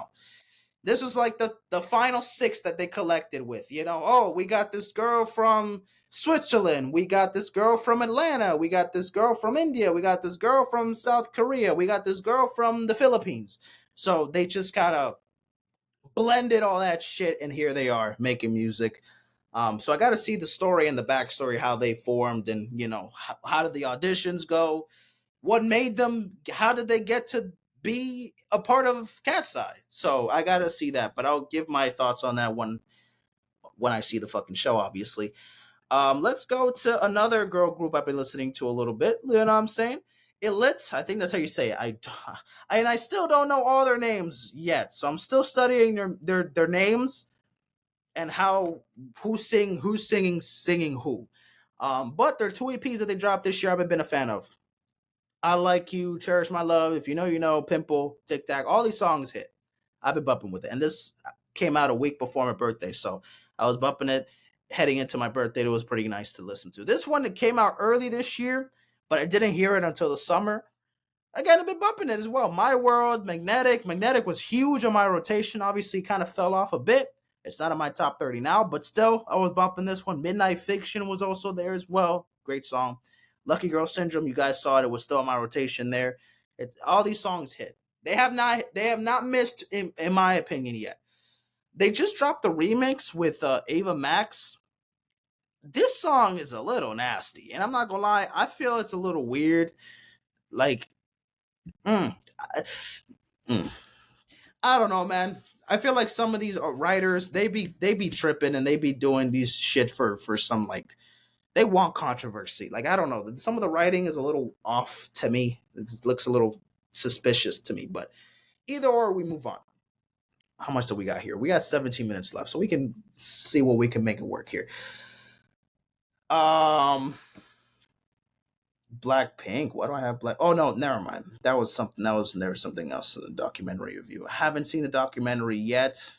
this was like the final six that they collected with. Oh, we got this girl from Switzerland, we got this girl from Atlanta, we got this girl from India, we got this girl from South Korea, we got this girl from the Philippines. So they just kind of blended all that shit, and here they are making music. So I got to see the story and the backstory, how they formed, and how did the auditions go, what made them, how did they get to be a part of Katseye. So I got to see that, but I'll give my thoughts on that one when I see the fucking show, obviously. Let's go to another girl group I've been listening to a little bit. You know what I'm saying? ILLIT, I think that's how you say it. I still don't know all their names yet, so I'm still studying their names and who's singing who. But there are two EPs that they dropped this year I've been a fan of. I Like You, Cherish My Love, If You Know You Know, Pimple, Tic Tac. All these songs hit. I've been bumping with it, and this came out a week before my birthday, so I was bumping it heading into my birthday. It was pretty nice to listen to. This one that came out early this year, but I didn't hear it until the summer. Again, I've been bumping it as well. My World, Magnetic was huge on my rotation. Obviously, kind of fell off a bit. It's not in my top 30 now, but still, I was bumping this one. Midnight Fiction was also there as well. Great song. Lucky Girl Syndrome, you guys saw it. It was still in my rotation there. All these songs hit. They have not missed, in my opinion, yet. They just dropped the remix with Ava Max. This song is a little nasty, and I'm not gonna lie, I feel it's a little weird. Like, mm, mm. I don't know, man. I feel like some of these writers, they be tripping, and they be doing these shit for some, like, they want controversy. Like, I don't know. Some of the writing is a little off to me. It looks a little suspicious to me. But either or, we move on. How much do we got here? We got 17 minutes left, so we can see what we can make it work here. Blackpink. Why do I have Black? Oh no, never mind. There was something else in the documentary review. I haven't seen the documentary yet.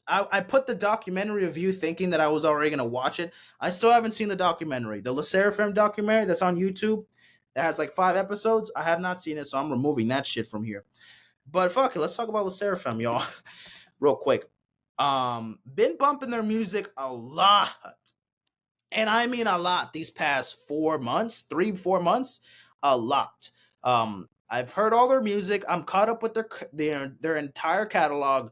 I put the documentary review thinking that I was already gonna watch it. I still haven't seen the documentary. The SSERAFIM documentary that's on YouTube that has like 5 episodes. I have not seen it, so I'm removing that shit from here. But fuck it, let's talk about SSERAFIM, y'all, real quick. Been bumping their music a lot, and I mean a lot. These past 4 months, 3-4 months, a lot. I've heard all their music. I'm caught up with their entire catalog.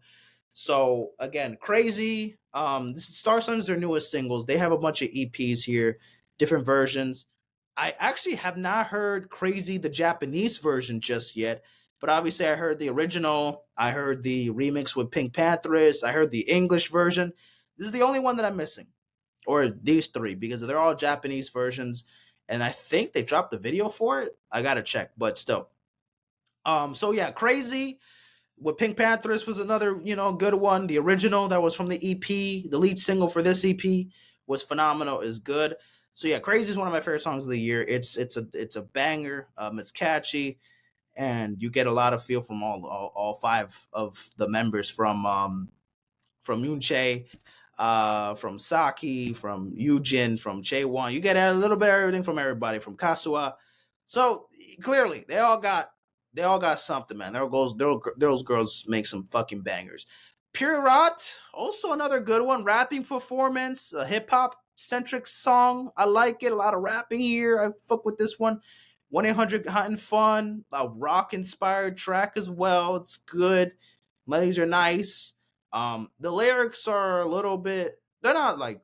So again, Crazy. This is Star Sun's their newest singles. They have a bunch of EPs here, different versions. I actually have not heard Crazy, the Japanese version, just yet. But obviously, I heard the original. I heard the remix with Pink Panthers. I heard the English version. This is the only one that I'm missing. or these three, because they're all Japanese versions, and I think they dropped the video for it. I gotta check, but still. So yeah, Crazy with Pink Panthers was another, good one. The original that was from the EP, the lead single for this EP was phenomenal, is good. So yeah, Crazy is one of my favorite songs of the year. It's a banger. It's catchy, and you get a lot of feel from all five of the members from Yoonchae, from Saki, from Yujin, from Chaewon. You get a little bit of everything from everybody, from Katseye. So clearly, they all got something, man. Those girls make some fucking bangers. Pure Rot, also another good one. Rapping performance, a hip hop centric song. I like it. A lot of rapping here. I fuck with this one. 1-800 Hot and Fun, a rock inspired track as well. It's good. Melodies are nice. The lyrics are a little bit. They're not like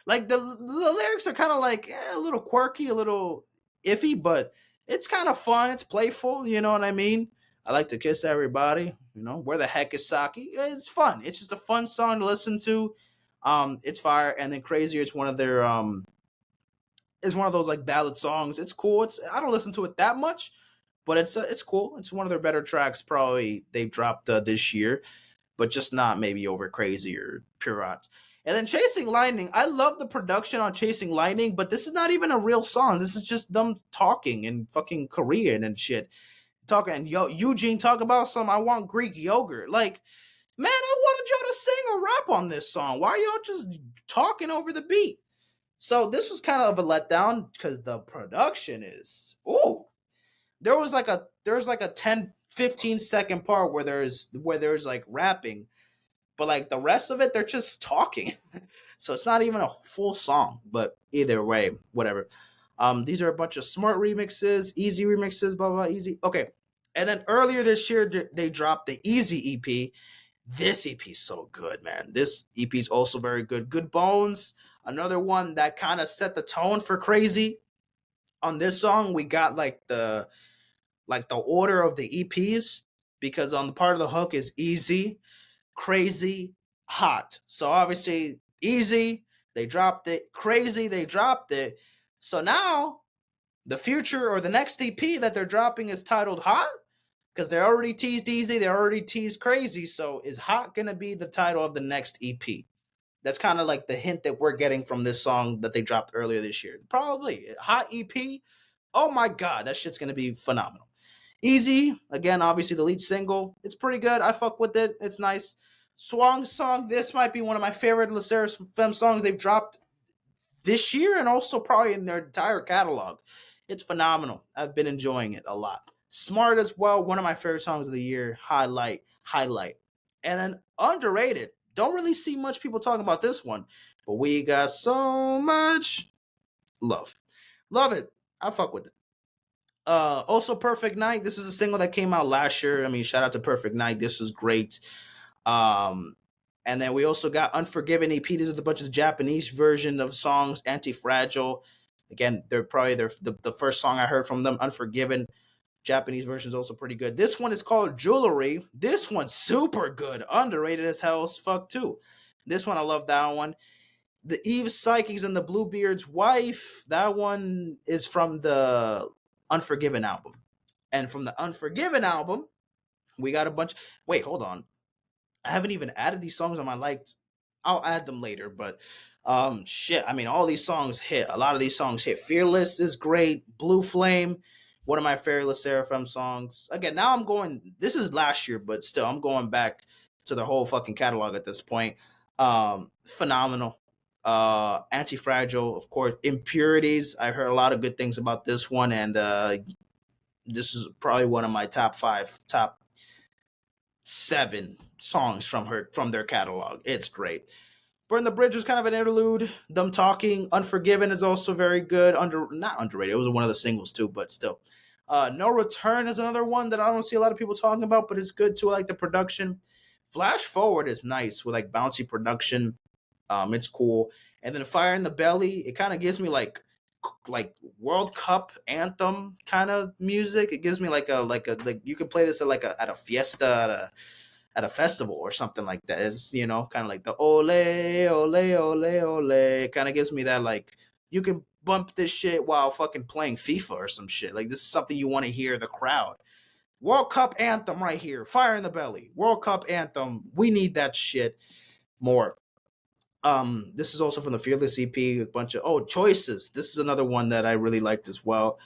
the lyrics are kind of like a little quirky, a little iffy, but it's kind of fun. It's playful. You know what I mean? I like to kiss everybody. Where the heck is Saki? It's fun. It's just a fun song to listen to. It's fire. And then Crazier, it's one of their it's one of those like ballad songs. It's cool. I don't listen to it that much, but it's cool. It's one of their better tracks probably they've dropped this year, but just not maybe over Crazy or Purot. And then Chasing Lightning, I love the production on Chasing Lightning, but this is not even a real song. This is just them talking in fucking Korean and shit. Talking and Eugene talk about some I want Greek yogurt. Like, man, I wanted y'all to sing or rap on this song. Why are y'all just talking over the beat? So this was kind of a letdown because the production is there's like a 10-15 second part where there's like rapping, but like the rest of it they're just talking. So it's not even a full song, but either way, whatever. These are a bunch of smart remixes, easy remixes, blah blah, easy. Okay. And then earlier this year they dropped the Easy EP. This EP is so good, man. This EP is also very good. Good Bones, another one that kind of set the tone for Crazy. On this song, we got like the order of the EPs, because on the part of the hook is Easy, Crazy, Hot. So obviously Easy, they dropped it. Crazy, they dropped it. So now the future or the next EP that they're dropping is titled Hot, because they already teased Easy, they already teased Crazy. So is Hot gonna be the title of the next EP? That's kind of like the hint that we're getting from this song that they dropped earlier this year. Probably Hot EP. Oh my god, that shit's gonna be phenomenal. Easy, again, obviously the lead single. It's pretty good. I fuck with it. It's nice. Swan Song, this might be one of my favorite SSERAFIM songs they've dropped this year and also probably in their entire catalog. It's phenomenal. I've been enjoying it a lot. Smart as well, one of my favorite songs of the year. Highlight. And then Underrated. Don't really see much people talking about this one, but we got so much love. Love it. I fuck with it. Also Perfect Night. This is a single that came out last year. I mean, shout out to Perfect Night. This was great. And then we also got Unforgiven EP. These are a bunch of Japanese version of songs. Anti-Fragile. Again, they're probably the first song I heard from them. Unforgiven. Japanese version is also pretty good. This one is called Jewelry. This one's super good. Underrated as hell as fuck too. This one, I love that one. The Eve Psychics and the Bluebeard's Wife. That one is from the Unforgiven album. And from the Unforgiven album, we got a bunch. Wait, hold on. I haven't even added these songs on my liked. I'll add them later, but shit. I mean, all these songs hit. A lot of these songs hit. Fearless is great. Blue Flame, one of my favorite SSERAFIM songs. Again, now I'm going. This is last year, but still, I'm going back to the whole fucking catalog at this point. Phenomenal. Anti-Fragile, of course. Impurities. I heard a lot of good things about this one, and this is probably one of my top 7 songs from their catalog. It's great. Burn the Bridge was kind of an interlude. Them talking. Unforgiven is also very good. Not underrated. It was one of the singles too, but still. No Return is another one that I don't see a lot of people talking about, but it's good too. I like the production. Flash Forward is nice with like bouncy production. It's cool. And then Fire in the Belly, it kind of gives me like World Cup anthem kind of music. It gives me like you could play this at a fiesta, at a festival or something like that. It's, you know, kind of like the ole, ole, ole, ole. Kind of gives me that, like, you can bump this shit while fucking playing FIFA or some shit. Like, this is something you want to hear the crowd. World Cup anthem right here. Fire in the belly. World Cup anthem. We need that shit more. This is also from the Fearless EP, a bunch of choices. This is another one that I really liked as well.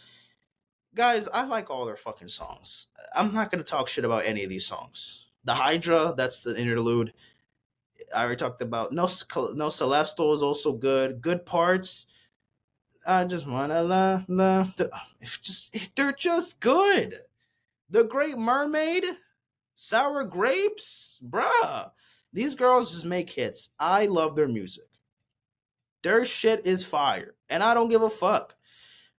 Guys, I like all their fucking songs. I'm not gonna talk shit about any of these songs. The Hydra, that's the interlude. I already talked about. No Celestial is also good. Good parts. I just wanna la. They're just good. The Great Mermaid, Sour Grapes, bruh. These girls just make hits. I love their music. Their shit is fire, and I don't give a fuck.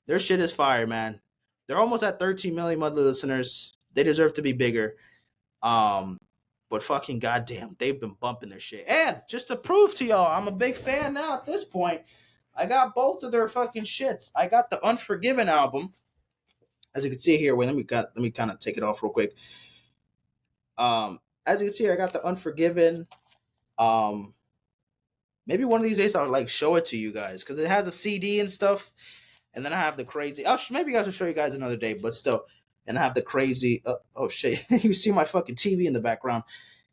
Their shit is fire, man. They're almost at 13 million monthly listeners. They deserve to be bigger. But fucking goddamn, they've been bumping their shit. And just to prove to y'all, I'm a big fan now at this point. I got both of their fucking shits. I got the Unforgiven album. As you can see here, wait, let me kind of take it off real quick. As you can see here, I got the Unforgiven. Maybe one of these days I'll like show it to you guys because it has a CD and stuff. And then I have the crazy. Maybe I should show you guys another day, but still. And I have the crazy. Oh shit! You see my fucking TV in the background,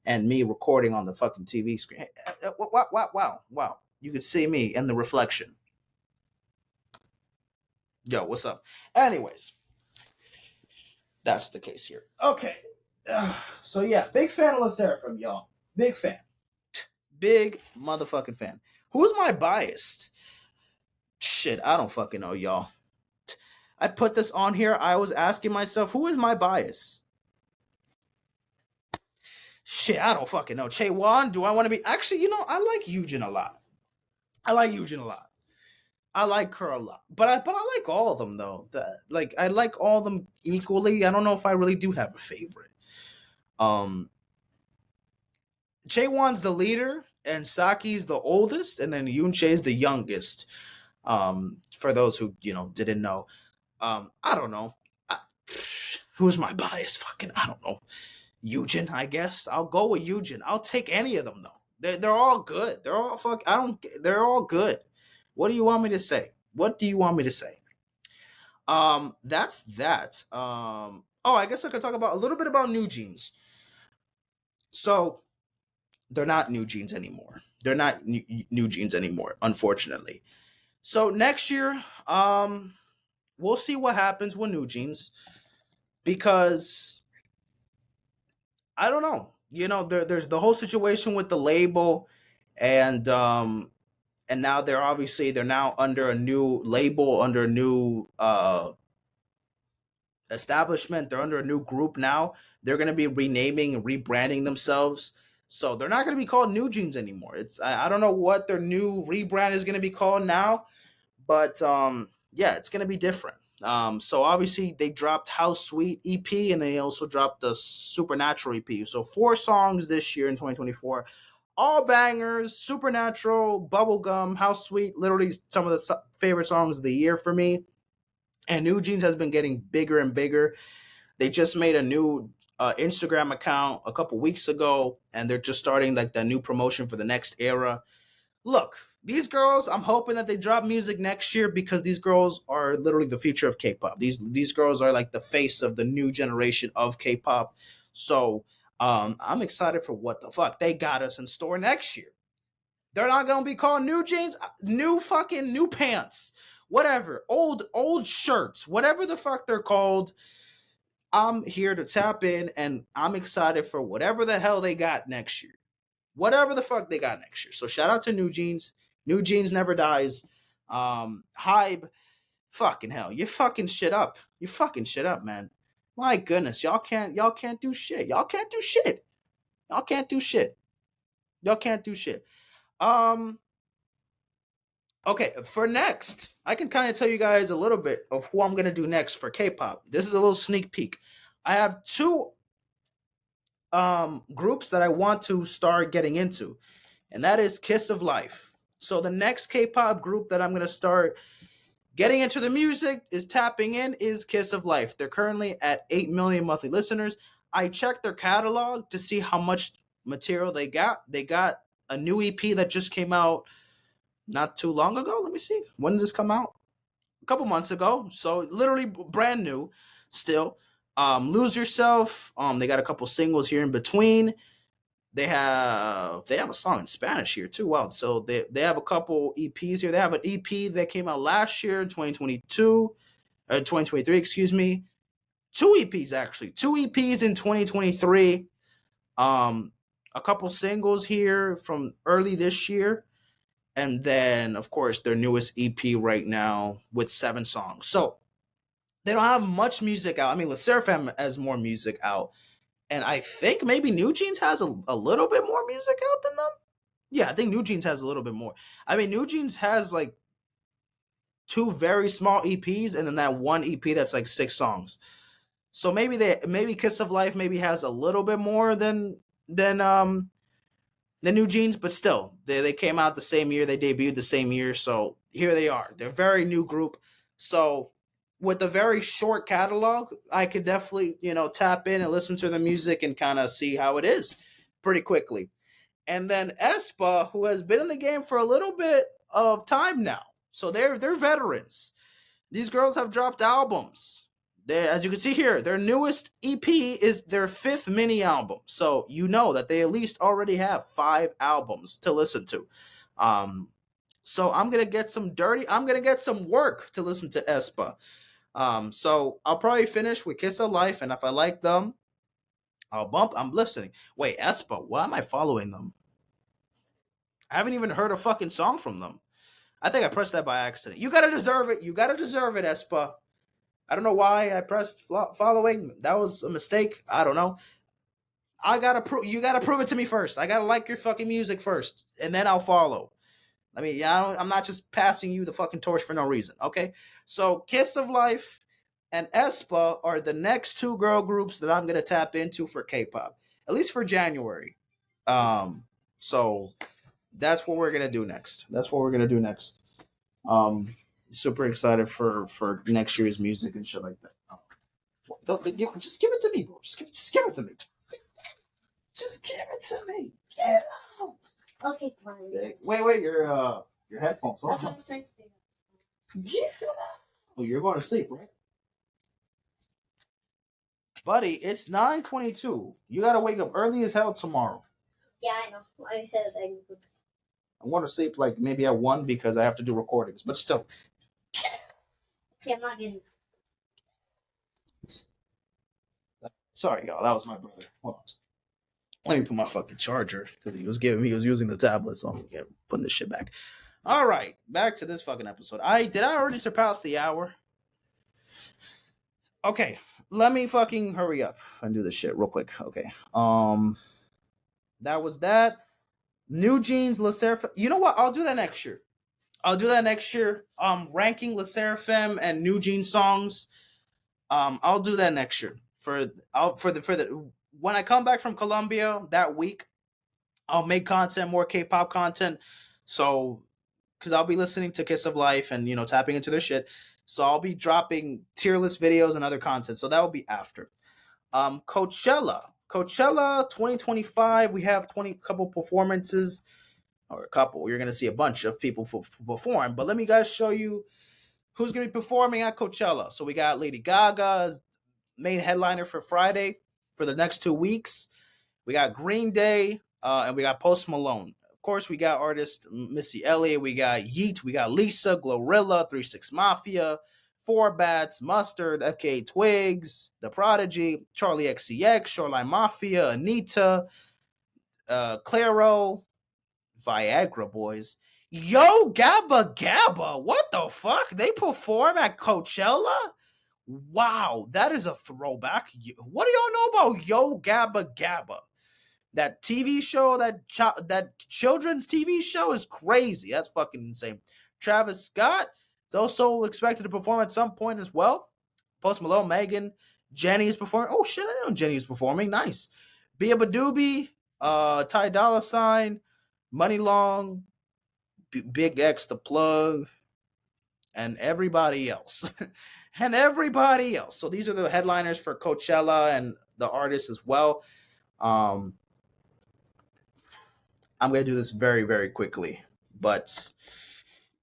and me recording on the fucking TV screen. Wow! You can see me in the reflection. Yo, what's up? Anyways, that's the case here. Okay. So yeah, big fan of SSERAFIM, y'all. Big fan. Big motherfucking fan. Who's my biased? Shit, I don't fucking know, y'all. I put this on here. I was asking myself, who is my bias? Shit, I don't fucking know. Chaewon, do I want to be? Actually, you know, I like Yujin a lot. I like her a lot. But I like all of them, though. I like all of them equally. I don't know if I really do have a favorite. Chaewon's the leader, and Saki's the oldest, and then Yoonche's the youngest. For those who, you know, didn't know. I don't know. Who's my bias? Fucking, I don't know. Yujin, I guess. I'll go with Yujin. I'll take any of them though. They're all good. They're all they're all good. What do you want me to say? That's that. I guess I could talk about a little bit about NewJeans. So they're not NewJeans anymore. NewJeans anymore, unfortunately. So next year, we'll see what happens with NewJeans because I don't know. You know, there's the whole situation with the label, and now they're now under a new label, under a new establishment. They're under a new group now. They're going to be renaming and rebranding themselves. So they're not going to be called NewJeans anymore. I don't know what their new rebrand is going to be called now, but yeah, it's going to be different. So obviously they dropped House Sweet EP, and they also dropped the Supernatural EP. So 4 songs this year in 2024, all bangers. Supernatural, Bubblegum, House Sweet, literally some of the favorite songs of the year for me. And NewJeans has been getting bigger and bigger. They just made a new Instagram account a couple weeks ago, and they're just starting like the new promotion for the next era. Look, these girls, I'm hoping that they drop music next year because these girls are literally the future of K-pop. These girls are like the face of the new generation of K-pop. So I'm excited for what the fuck they got us in store next year. They're not gonna be called NewJeans, new pants, whatever, old shirts, whatever the fuck they're called. I'm here to tap in, and I'm excited for whatever the hell they got next year. Whatever the fuck they got next year. So shout out to NewJeans. NewJeans never dies. HYBE, fucking hell, you fucking shit up. You fucking shit up, man. My goodness, y'all can't do shit. Y'all can't do shit. Y'all can't do shit. Y'all can't do shit. Okay, for next, I can kind of tell you guys a little bit of who I'm gonna do next for K-pop. This is a little sneak peek. I have 2 groups that I want to start getting into, and that is Kiss of Life. So the next K-pop group that I'm gonna start getting into the music is tapping in is Kiss of Life. They're currently at 8 million monthly listeners. I checked their catalog to see how much material they got. They got a new EP that just came out not too long ago. Let me see. When did this come out? A couple months ago. So literally brand new still. Lose Yourself. They got a couple singles here in between. They have a song in Spanish here too. Wow. So they have a couple EPs here. They have an EP that came out last year, 2022, 2023, excuse me. Two EPs actually. Two EPs in 2023. A couple singles here from early this year. And then, of course, their newest EP right now with 7 songs. So they don't have much music out. I mean, SSERAFIM has more music out. And I think maybe NewJeans has a little bit more music out than them. Yeah, I think NewJeans has a little bit more. I mean, NewJeans has like 2 very small EPs and then that one EP that's like 6 songs. So maybe Kiss of Life maybe has a little bit more than NewJeans, but still, they came out the same year, they debuted the same year, so here they are. They're a very new group. So with a very short catalog, I could definitely, tap in and listen to the music and kind of see how it is pretty quickly. And then aespa, who has been in the game for a little bit of time now. So they're veterans. These girls have dropped albums. As you can see here, their newest EP is their 5th mini album. So you know that they at least already have 5 albums to listen to. So I'm going to get some work to listen to aespa. So I'll probably finish with Kiss of Life, and if I like them, I'll bump. I'm listening. Wait, aespa, why am I following them? I haven't even heard a fucking song from them. I think I pressed that by accident. You gotta deserve it. You gotta deserve it, aespa. I don't know why I pressed following. That was a mistake. I don't know. You gotta prove it to me first. I gotta like your fucking music first, and then I'll follow. I mean, I'm not just passing you the fucking torch for no reason. Okay, so Kiss of Life and aespa are the next 2 girl groups that I'm gonna tap into for K-pop, at least for January. So that's what we're gonna do next. Super excited for next year's music and shit like that. Just give it to me, bro. Just give it to me. Just give it to me. Get out. Okay, fine. Wait, your headphones. Yeah. Oh, you're going to sleep, right? Buddy, it's 9:22. You gotta wake up early as hell tomorrow. Yeah, I know. I said that. I want to sleep like maybe at 1 because I have to do recordings, but still. Yeah, I'm not getting. Sorry, y'all. That was my brother. Hold on. Let me put my fucking charger because he was using the tablet, so I'm putting this shit back. All right, back to this fucking episode. Did I already surpass the hour? Okay, let me fucking hurry up and do this shit real quick. Okay. That was that. NewJeans, SSERAFIM. You know what? I'll do that next year. Ranking SSERAFIM and NewJeans songs. I'll do that next year. When I come back from Colombia that week, I'll make content, more K-pop content. So, because I'll be listening to Kiss of Life and tapping into their shit. So I'll be dropping tier list videos and other content. So that will be after. Coachella 2025. We have couple performances. Or a couple. You're going to see a bunch of people perform. But let me guys show you who's going to be performing at Coachella. So we got Lady Gaga's main headliner for Friday for the next 2 weeks. We got Green Day and we got Post Malone. Of course, we got artists Missy Elliott. We got Yeet. We got Lisa, Glorilla, 3-6 Mafia, 4 Bats, Mustard, FKA Twigs, The Prodigy, Charlie XCX, Shoreline Mafia, Anita, Clairo, Viagra Boys. Yo, Gabba Gabba. What the fuck? They perform at Coachella? Wow, that is a throwback. What do y'all know about Yo Gabba Gabba? That TV show, that children's TV show is crazy. That's fucking insane. Travis Scott is also expected to perform at some point as well. Post Malone, Megan, Jennie is performing. Oh shit, I didn't know Jennie is performing. Nice. Bia Badoobie, Ty Dolla $ign, Money Long, Big X, The Plug, and everybody else. and everybody else. So these are the headliners for Coachella and the artists as well. I'm going to do this very, very quickly, but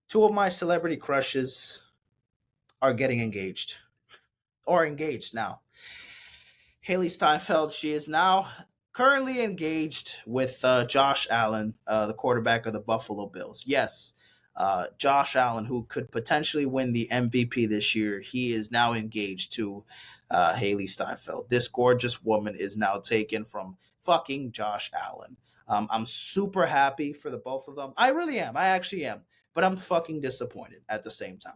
two of my celebrity crushes are getting engaged or engaged now. Haley Steinfeld, she is now currently engaged with Josh Allen, the quarterback of the Buffalo Bills. Yes, Josh Allen, who could potentially win the MVP this year, he is now engaged to Haley Steinfeld. This gorgeous woman is now taken from fucking Josh Allen. I'm super happy for the both of them. I really am. I actually am. But I'm fucking disappointed at the same time.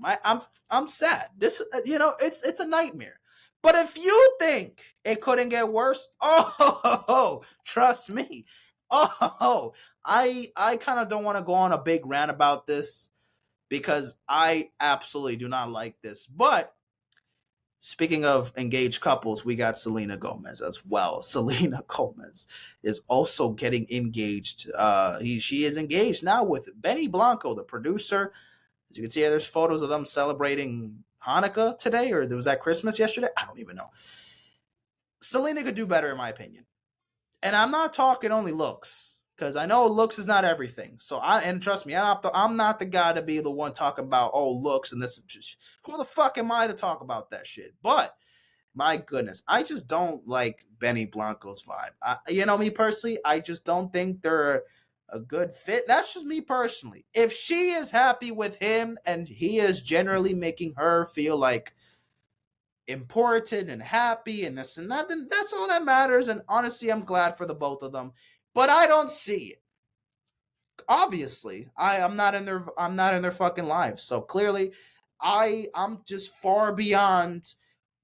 I'm sad. This, it's a nightmare. But if you think it couldn't get worse, trust me. I kind of don't want to go on a big rant about this because I absolutely do not like this. But speaking of engaged couples, we got Selena Gomez as well. Selena Gomez is also getting engaged. She is engaged now with Benny Blanco, the producer. As you can see, there's photos of them celebrating Hanukkah today, or was that Christmas yesterday? I don't even know. Selena could do better, in my opinion. And I'm not talking only looks, because I know looks is not everything. And trust me, I'm not the guy to be the one talking about, looks and this. Who the fuck am I to talk about that shit? But my goodness, I just don't like Benny Blanco's vibe. Me personally, I just don't think they're a good fit. That's just me personally. If she is happy with him and he is generally making her feel like important and happy and this and that, then that's all that matters. And honestly, I'm glad for the both of them. But I don't see it. Obviously, I'm not in their fucking lives. So clearly, I'm just far beyond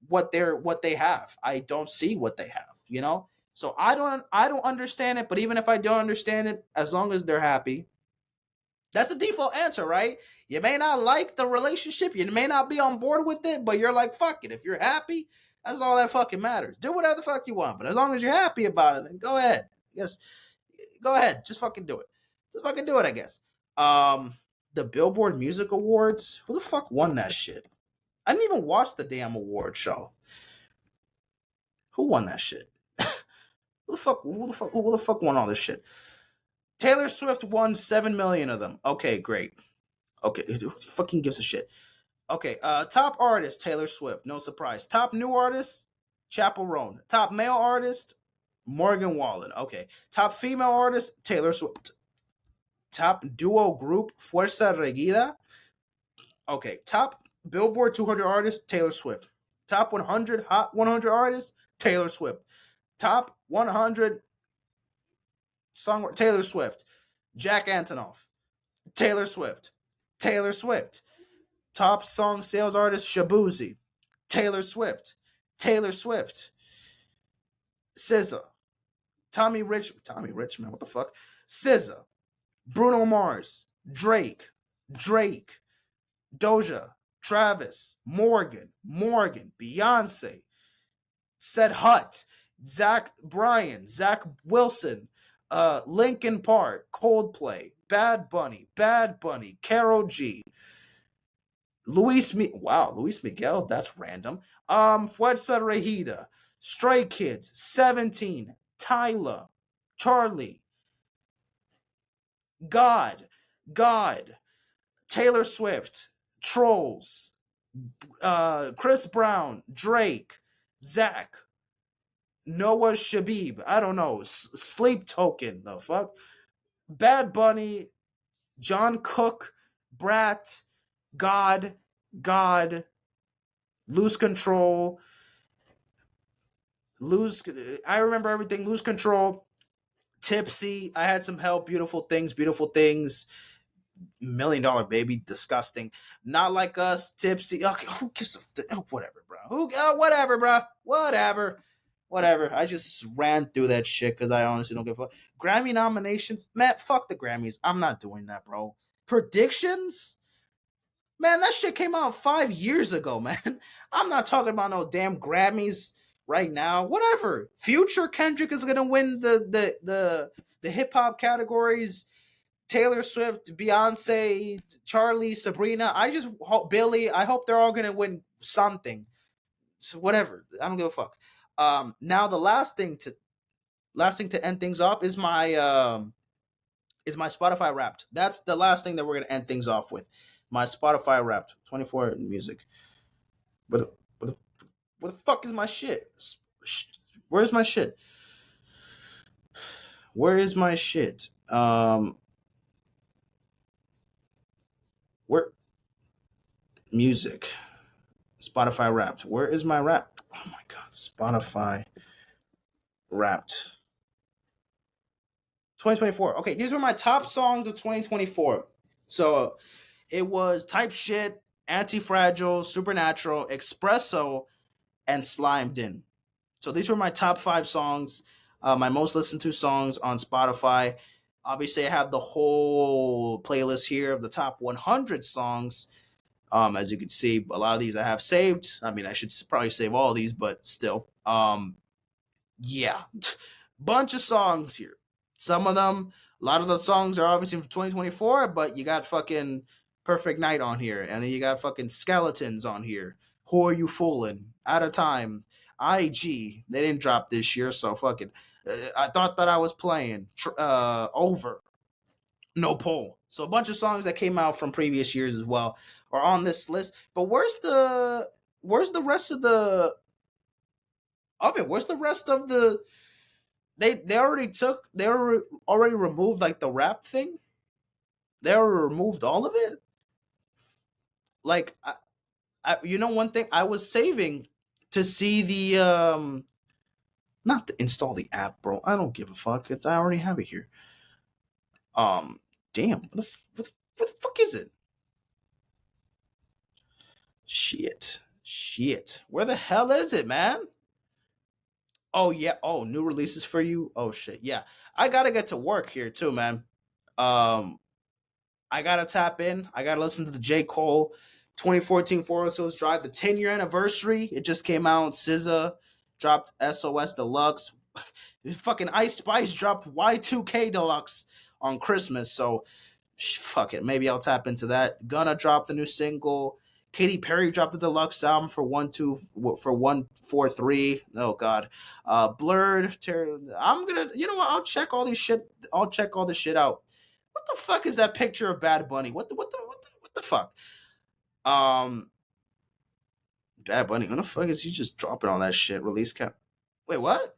what they have. I don't see what they have. So I don't understand it, but even if I don't understand it, as long as they're happy, that's the default answer, right? You may not like the relationship, you may not be on board with it, but you're like, fuck it. If you're happy, that's all that fucking matters. Do whatever the fuck you want, but as long as you're happy about it, then go ahead. Yes, go ahead. Just fucking do it. Just fucking do it, I guess. The Billboard Music Awards. Who the fuck won that shit? I didn't even watch the damn award show. Who won that shit? Who the fuck won all this shit? Taylor Swift won 7 million of them. Okay, great. Okay, who fucking gives a shit? Okay, top artist, Taylor Swift. No surprise. Top new artist, Chappell Roan. Top male artist, Morgan Wallen. Okay. Top female artist, Taylor Swift. Top duo group, Fuerza Regida. Okay. Top Billboard 200 artist, Taylor Swift. Top 100 Hot 100 artists, Taylor Swift. Top 100 song, Taylor Swift. Jack Antonoff, Taylor Swift. Taylor Swift. Top song sales artist, Shabuzi. Taylor Swift. Taylor Swift. SZA. Tommy Richman, what the fuck? SZA. Bruno Mars. Drake. Doja. Travis. Morgan. Beyonce. Said Hut. Zach Bryan. Zach Wilson. Linkin Park. Coldplay. Bad Bunny. Karol G. Luis Miguel, that's random. Fuerza Regida, Stray Kids, 17, Tyla, Charlie, God, Taylor Swift, Trolls, Chris Brown, Drake, Zach, Noah Shabib, I don't know, Sleep Token, the fuck, Bad Bunny, John Cook, Brat, God, Lose Control, I remember everything, Lose Control, Tipsy, I Had Some Help, Beautiful Things, $1 Million Baby, disgusting, Not Like Us, Tipsy, okay, who gives whatever, bro, whatever, I just ran through that shit because I honestly don't give a fuck. Grammy nominations, man, fuck the Grammys, I'm not doing that, bro. Predictions? Man, that shit came out 5 years ago, man. I'm not talking about no damn Grammys right now. Whatever. Future Kendrick is gonna win the hip hop categories. Taylor Swift, Beyonce, Charlie, Sabrina. I just hope Billy. I hope they're all gonna win something. So whatever. I don't give a fuck. Now the last thing to end things off is my Spotify Wrapped. That's the last thing that we're gonna end things off with. My Spotify Wrapped 24 music. Where the, where the, where the fuck is my shit? Where's my shit? Where is my shit? Where music? Spotify Wrapped. Where is my rap? Oh my god, Spotify Wrapped. 2024. Okay, these were my top songs of 2024. So it was Type Shit, Anti Fragile, Supernatural, Espresso, and Slimed In. So these were my top 5 songs, my most listened to songs on Spotify. Obviously, I have the whole playlist here of the top 100 songs. As you can see, a lot of these I have saved. I mean, I should probably save all of these, but still. Yeah, bunch of songs here. Some of them, a lot of the songs are obviously from 2024, but you got fucking Perfect Night on here, and then you got fucking Skeletons on here. Who Are You Fooling? Out of Time. IG. They didn't drop this year, so fucking. I thought that I was playing. Over. No Poll. So a bunch of songs that came out from previous years as well are on this list. But where's the rest of the it? Where's the rest of the they already removed like the rap thing. They already removed all of it. Like you know, one thing I was saving to see the not to install the app, bro. I don't give a fuck. I already have it here. Damn. What the fuck is it? Shit. Where the hell is it, man? Oh yeah. Oh, new releases for you. Oh shit. Yeah. I gotta get to work here too, man. Um, I gotta tap in. I gotta listen to the J. Cole 2014 Forest Hills Drive, the 10-year anniversary. It just came out. SZA dropped SOS Deluxe. Fucking Ice Spice dropped Y2K Deluxe on Christmas. So fuck it. Maybe I'll tap into that. Gunna dropped the new single. Katy Perry dropped the deluxe album for 143. Oh god. Blurred. I'm gonna. You know what? I'll check all these shit. I'll check all this shit out. What the fuck is that picture of Bad Bunny? What the fuck? Bad Bunny. When the fuck is he just dropping all that shit? Release cap. Wait, what?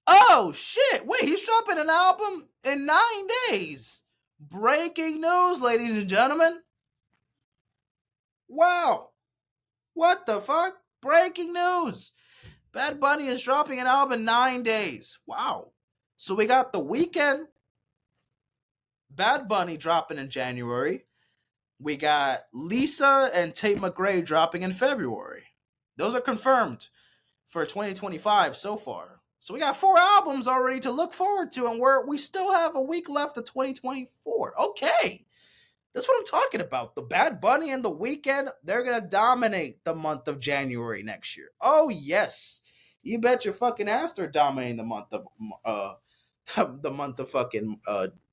Oh shit! Wait, he's dropping an album in 9 days. Breaking news, ladies and gentlemen. Wow. What the fuck? Breaking news. Bad Bunny is dropping an album in 9 days. Wow. So we got The Weeknd, Bad Bunny dropping in January. We got Lisa and Tate McRae dropping in February. Those are confirmed for 2025 so far. So we got 4 albums already to look forward to, and we still have a week left of 2024. Okay. That's what I'm talking about. The Bad Bunny and The Weeknd, they're going to dominate the month of January next year. Oh, yes. You bet your fucking ass they're dominating the month of fucking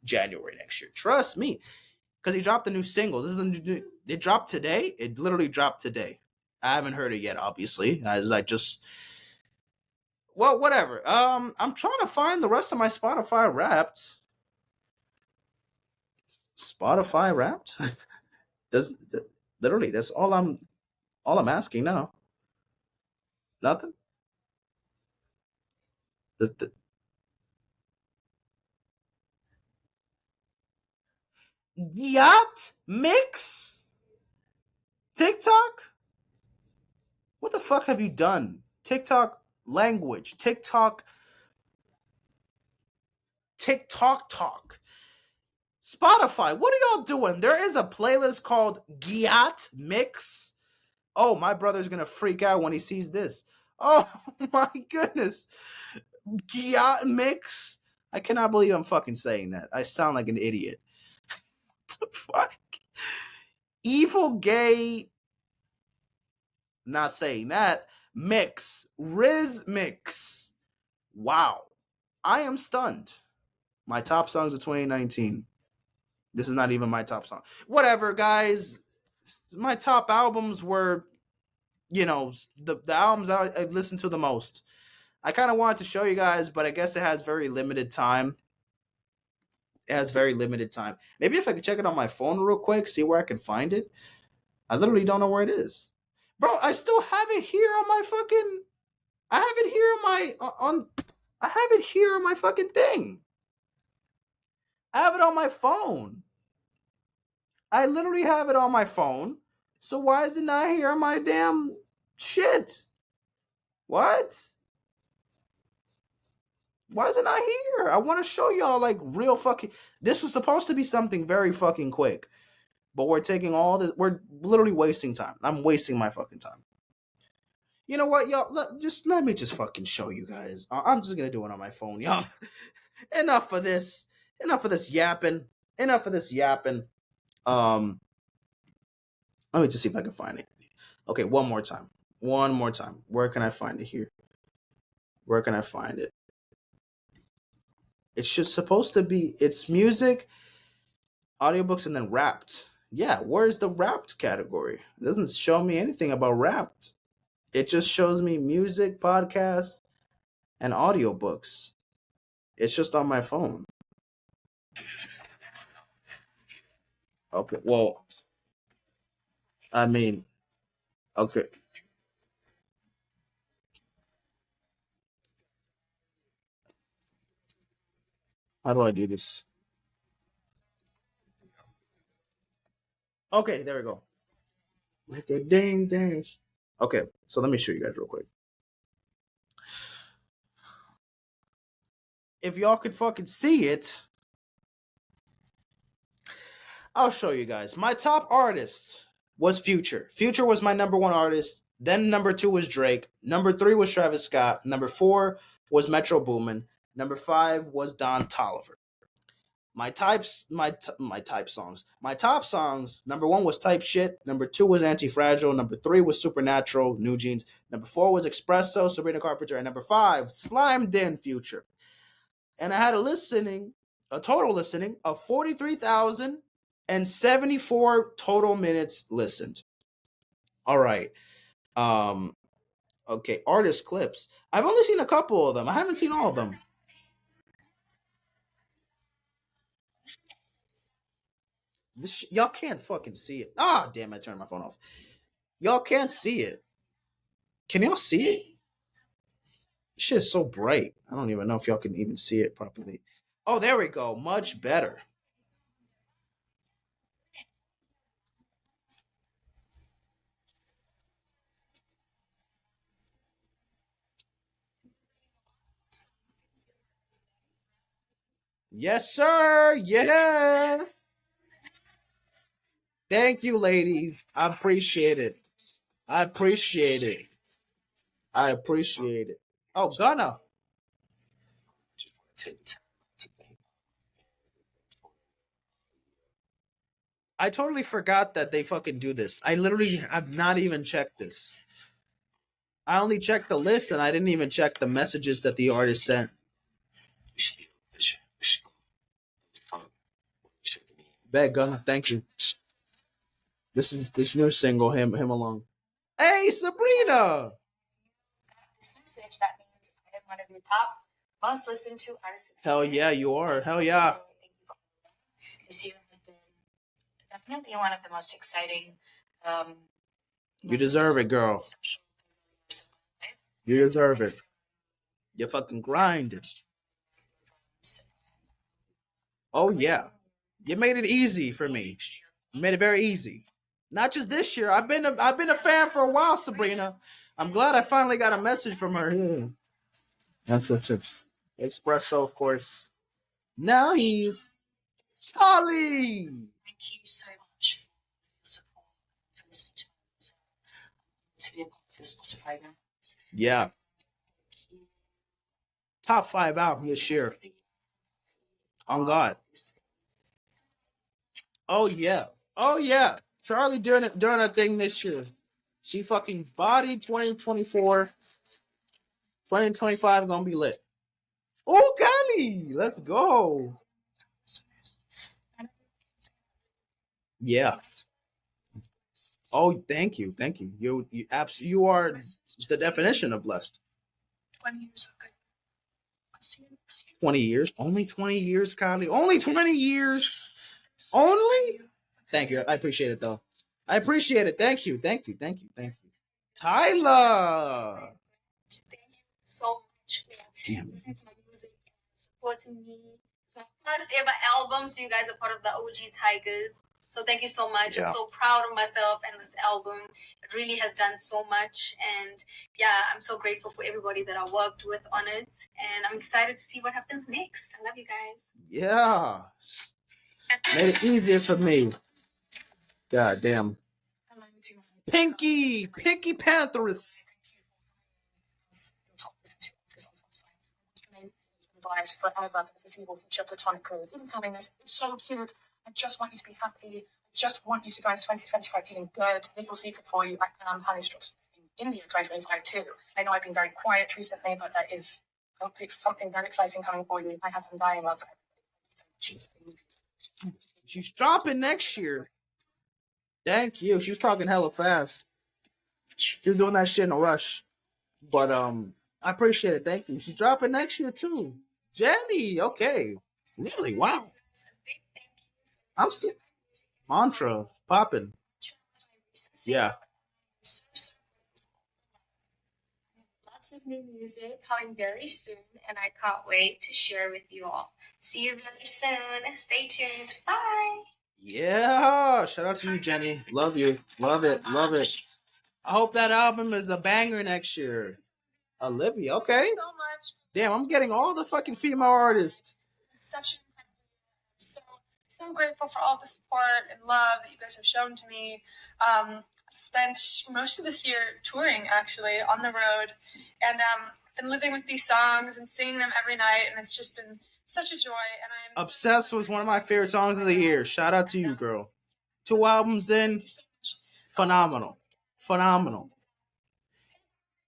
January next year. Trust me. Because he dropped a new single. It dropped today. It literally dropped today. I haven't heard it yet, obviously. Well, whatever. I'm trying to find the rest of my Spotify Wrapped. Spotify Wrapped? Literally, that's all I'm asking now. Nothing. The yacht mix TikTok. What the fuck have you done? TikTok language. TikTok talk. Spotify. What are y'all doing? There is a playlist called Giat Mix. Oh, my brother's gonna freak out when he sees this. Oh my goodness. Giat Mix. I cannot believe I'm fucking saying that. I sound like an idiot. What the fuck? Evil Gay. Not saying that. Mix. Riz Mix. Wow. I am stunned. My top songs of 2019. This is not even my top song. Whatever, guys. My top albums were, you know, the albums I listened to the most. I kind of wanted to show you guys, but I guess it has very limited time. It has very limited time. Maybe if I could check it on my phone real quick, see where I can find it. I literally don't know where it is. Bro, I still have it here on my fucking... I have it here on my... I have it here on my fucking thing. I have it on my phone. I literally have it on my phone. So why is it not here on my damn shit? What? Why is it not here? I want to show y'all like real fucking... This was supposed to be something very fucking quick. But we're taking all this... We're literally wasting time. I'm wasting my fucking time. You know what, y'all? Let me just fucking show you guys. I'm just going to do it on my phone, y'all. Enough of this. Enough of this yapping. Enough of this yapping. Let me just see if I can find it. Okay, one more time. One more time. Where can I find it here? Where can I find it? It's just supposed to be... It's music, audiobooks, and then Wrapped. Yeah, where's the Wrapped category? It doesn't show me anything about Wrapped. It just shows me music, podcasts, and audiobooks. It's just on my phone. Okay, well, I mean, okay. How do I do this? Okay, there we go. Like a ding ding. Okay, so let me show you guys real quick. If y'all could fucking see it, I'll show you guys. My top artist was Future. Future was my number one artist. Then number 2 was Drake. Number 3 was Travis Scott. Number 4 was Metro Boomin. Number 5 was Don Toliver. My top songs. Number 1 was Type Shit. Number 2 was Anti-Fragile. Number 3 was Supernatural, NewJeans. Number 4 was Espresso, Sabrina Carpenter. And number 5, Slimed In, Future. And I had a total listening of 43,074 total minutes listened. All right. Okay, artist clips. I've only seen a couple of them. I haven't seen all of them. Y'all can't fucking see it. Ah, damn, I turned my phone off. Y'all can't see it. Can y'all see it? Shit is so bright. I don't even know if y'all can even see it properly. Oh, there we go. Much better. Yes, sir. Yeah. Thank you, ladies. I appreciate it. I appreciate it. I appreciate it. Oh, Gunna. I totally forgot that they fucking do this. I literally have not even checked this. I only checked the list and I didn't even check the messages that the artist sent. Bet Gunna, thank you. This is this new single, him alone. Hey, Sabrina! This message that means I am one of your top most listened to artists. Hell yeah, you are. Hell yeah. This year has been definitely one of the most exciting. You deserve it, girl. You deserve it. You fucking grind. Oh yeah. You made it easy for me. You made it very easy. Not just this year. I've been a fan for a while, Sabrina. I'm glad I finally got a message from her. Yeah. That's it's Espresso, of course. Now he's Charlie. Thank you so much for your support. Yeah. Top 5 album this year. On God. Oh yeah. Oh yeah. Charlie doing a thing this year. She fucking bodied 2024. 2025 gonna be lit. Oh, Gummy! Let's go. Yeah. Oh, thank you. You are the definition of blessed. 20 years. Only 20 years, Kylie. Only 20 years. Only? Thank you. I appreciate it, though. I appreciate it. Thank you. Tyler. Thank you so much. Damn. Listening to my music and supporting me. It's my first ever album, so you guys are part of the OG Tigers. So thank you so much. Yeah. I'm so proud of myself and this album. It really has done so much. And yeah, I'm so grateful for everybody that I worked with on it. And I'm excited to see what happens next. I love you guys. Yeah. Made it easier for me. God damn. Pinky Pantheress. Forever for the foreseeable future, platonically. Even having this, it's so cute. I just want you to be happy. I just want you to go into 2025 feeling good. Little secret for you, I am planning to drop something in the year 2025 too. I know I've been very quiet recently, but that is something very exciting coming for you. I have been dying of She's dropping next year. Thank you. She was talking hella fast. She was doing that shit in a rush. But I appreciate it. Thank you. She's dropping next year too. Jennie, okay. Really? Wow. I'm sick. Mantra popping. Yeah. Lots of new music coming very soon, and I can't wait to share with you all. See you very soon. Stay tuned. Bye. Yeah. Shout out to you, Jennie. Love you. Love it. I hope that album is a banger next year. Olivia, okay. Thank you so much. Damn, I'm getting all the fucking female artists. So grateful for all the support and love that you guys have shown to me. I've spent most of this year touring, actually, on the road, and been living with these songs and singing them every night, and it's just been such a joy. And I am Obsessed was one of my favorite songs of the year. Shout out to you, girl. 2 albums in, phenomenal.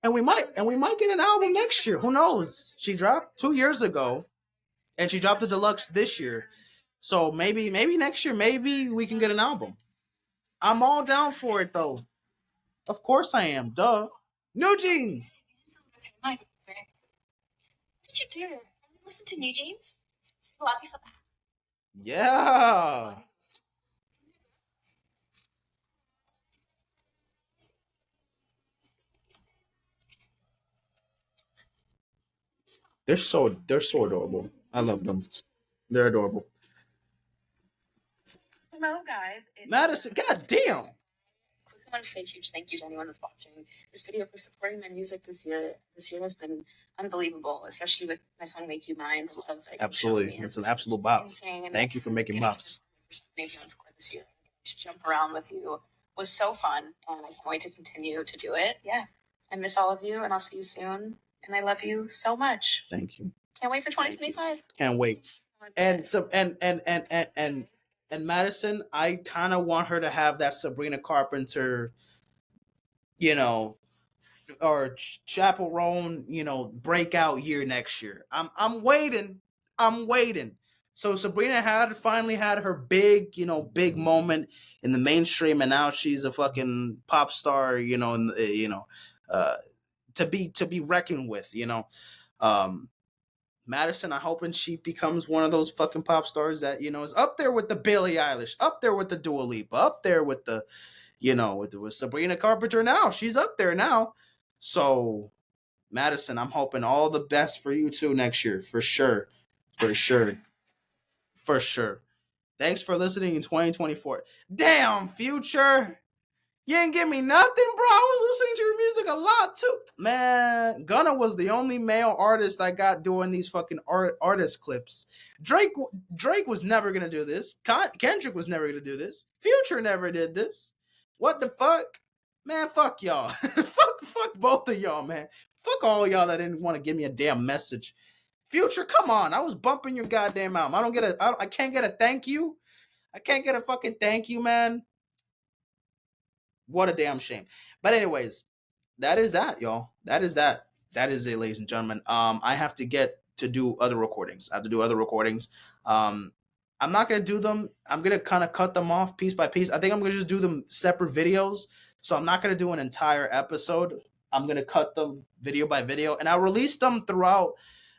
And we might get an album next year. Who knows? She dropped 2 years ago, and she dropped the deluxe this year. So maybe next year, maybe we can get an album. I'm all down for it, though. Of course I am. Duh. NewJeans. What did you do? Listen to NewJeans? Love you for that. Yeah. They're so adorable. I love them. They're adorable. Hello, guys. Madison, goddamn. I want to say a huge thank you to anyone that's watching this video for supporting my music this year. This year has been unbelievable, especially with my song "Make You Mine." The love that Absolutely, it's an absolute bop. Insane. Thank you for making bops. This year to jump around with you was so fun, and I can't wait to continue to do it. Yeah, I miss all of you, and I'll see you soon. And I love you so much. Thank you. Can't wait for 2025. Can't wait. And so and Madison, I kind of want her to have that Sabrina Carpenter, or Chaperone, breakout year next year. I'm waiting. So Sabrina finally had her big moment in the mainstream, and now she's a fucking pop star, to be reckoned with, Madison, I'm hoping she becomes one of those fucking pop stars that, is up there with the Billie Eilish, up there with the Dua Lipa, up there with the, with Sabrina Carpenter now. She's up there now. So, Madison, I'm hoping all the best for you too next year, for sure. Thanks for listening in 2024. Damn, Future. You ain't give me nothing, bro. I was listening to your music a lot too. Man, Gunna was the only male artist I got doing these fucking artist clips. Drake was never gonna do this. Kendrick was never gonna do this. Future never did this. What the fuck? Man, fuck y'all. fuck both of y'all, man. Fuck all y'all that didn't want to give me a damn message. Future, come on. I was bumping your goddamn album. I can't get a thank you. I can't get a fucking thank you, man. What a damn shame. But anyways, that is that, y'all. That is it, ladies and gentlemen. I have to get to do other recordings. I I'm not going to do them. I'm going to kind of cut them off piece by piece. I think I'm going to just do them separate videos. So I'm not going to do an entire episode. I'm going to cut them video by video, and I'll release them throughout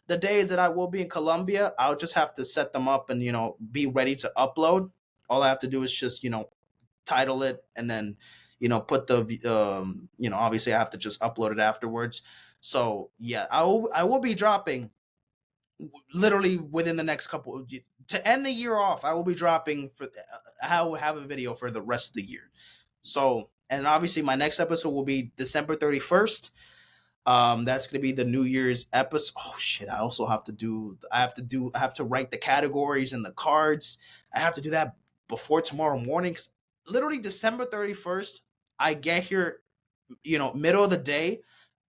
the days that I will be in Colombia. I'll just have to set them up and, be ready to upload. All I have to do is just, title it, and then, put the, obviously I have to just upload it afterwards. So yeah, I will be dropping literally within the next couple, to end the year off. I will be dropping I will have a video for the rest of the year. So, and obviously my next episode will be December 31st. That's gonna be the New Year's episode. Oh shit! I also have to write the categories and the cards. I have to do that before tomorrow morning, because literally December 31st, I get here, middle of the day.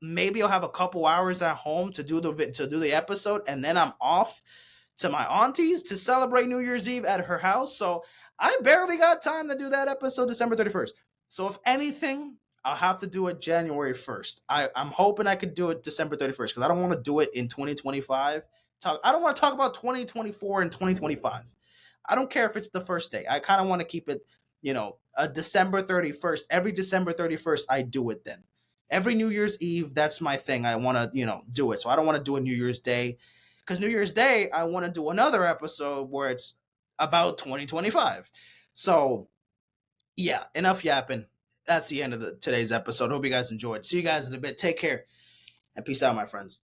Maybe I'll have a couple hours at home to do the episode, and then I'm off to my auntie's to celebrate New Year's Eve at her house. So I barely got time to do that episode December 31st. So if anything, I'll have to do it January 1st. I'm hoping I could do it December 31st, because I don't want to do it in 2025. I don't want to talk about 2024 and 2025. I don't care if it's the first day. I kind of want to keep it, a December 31st. Every December 31st, I do it then. Every New Year's Eve, that's my thing. I want to, do it. So I don't want to do a New Year's Day, because New Year's Day, I want to do another episode where it's about 2025. So yeah, enough yapping. That's the end of today's episode. Hope you guys enjoyed. See you guys in a bit. Take care, and peace out, my friends.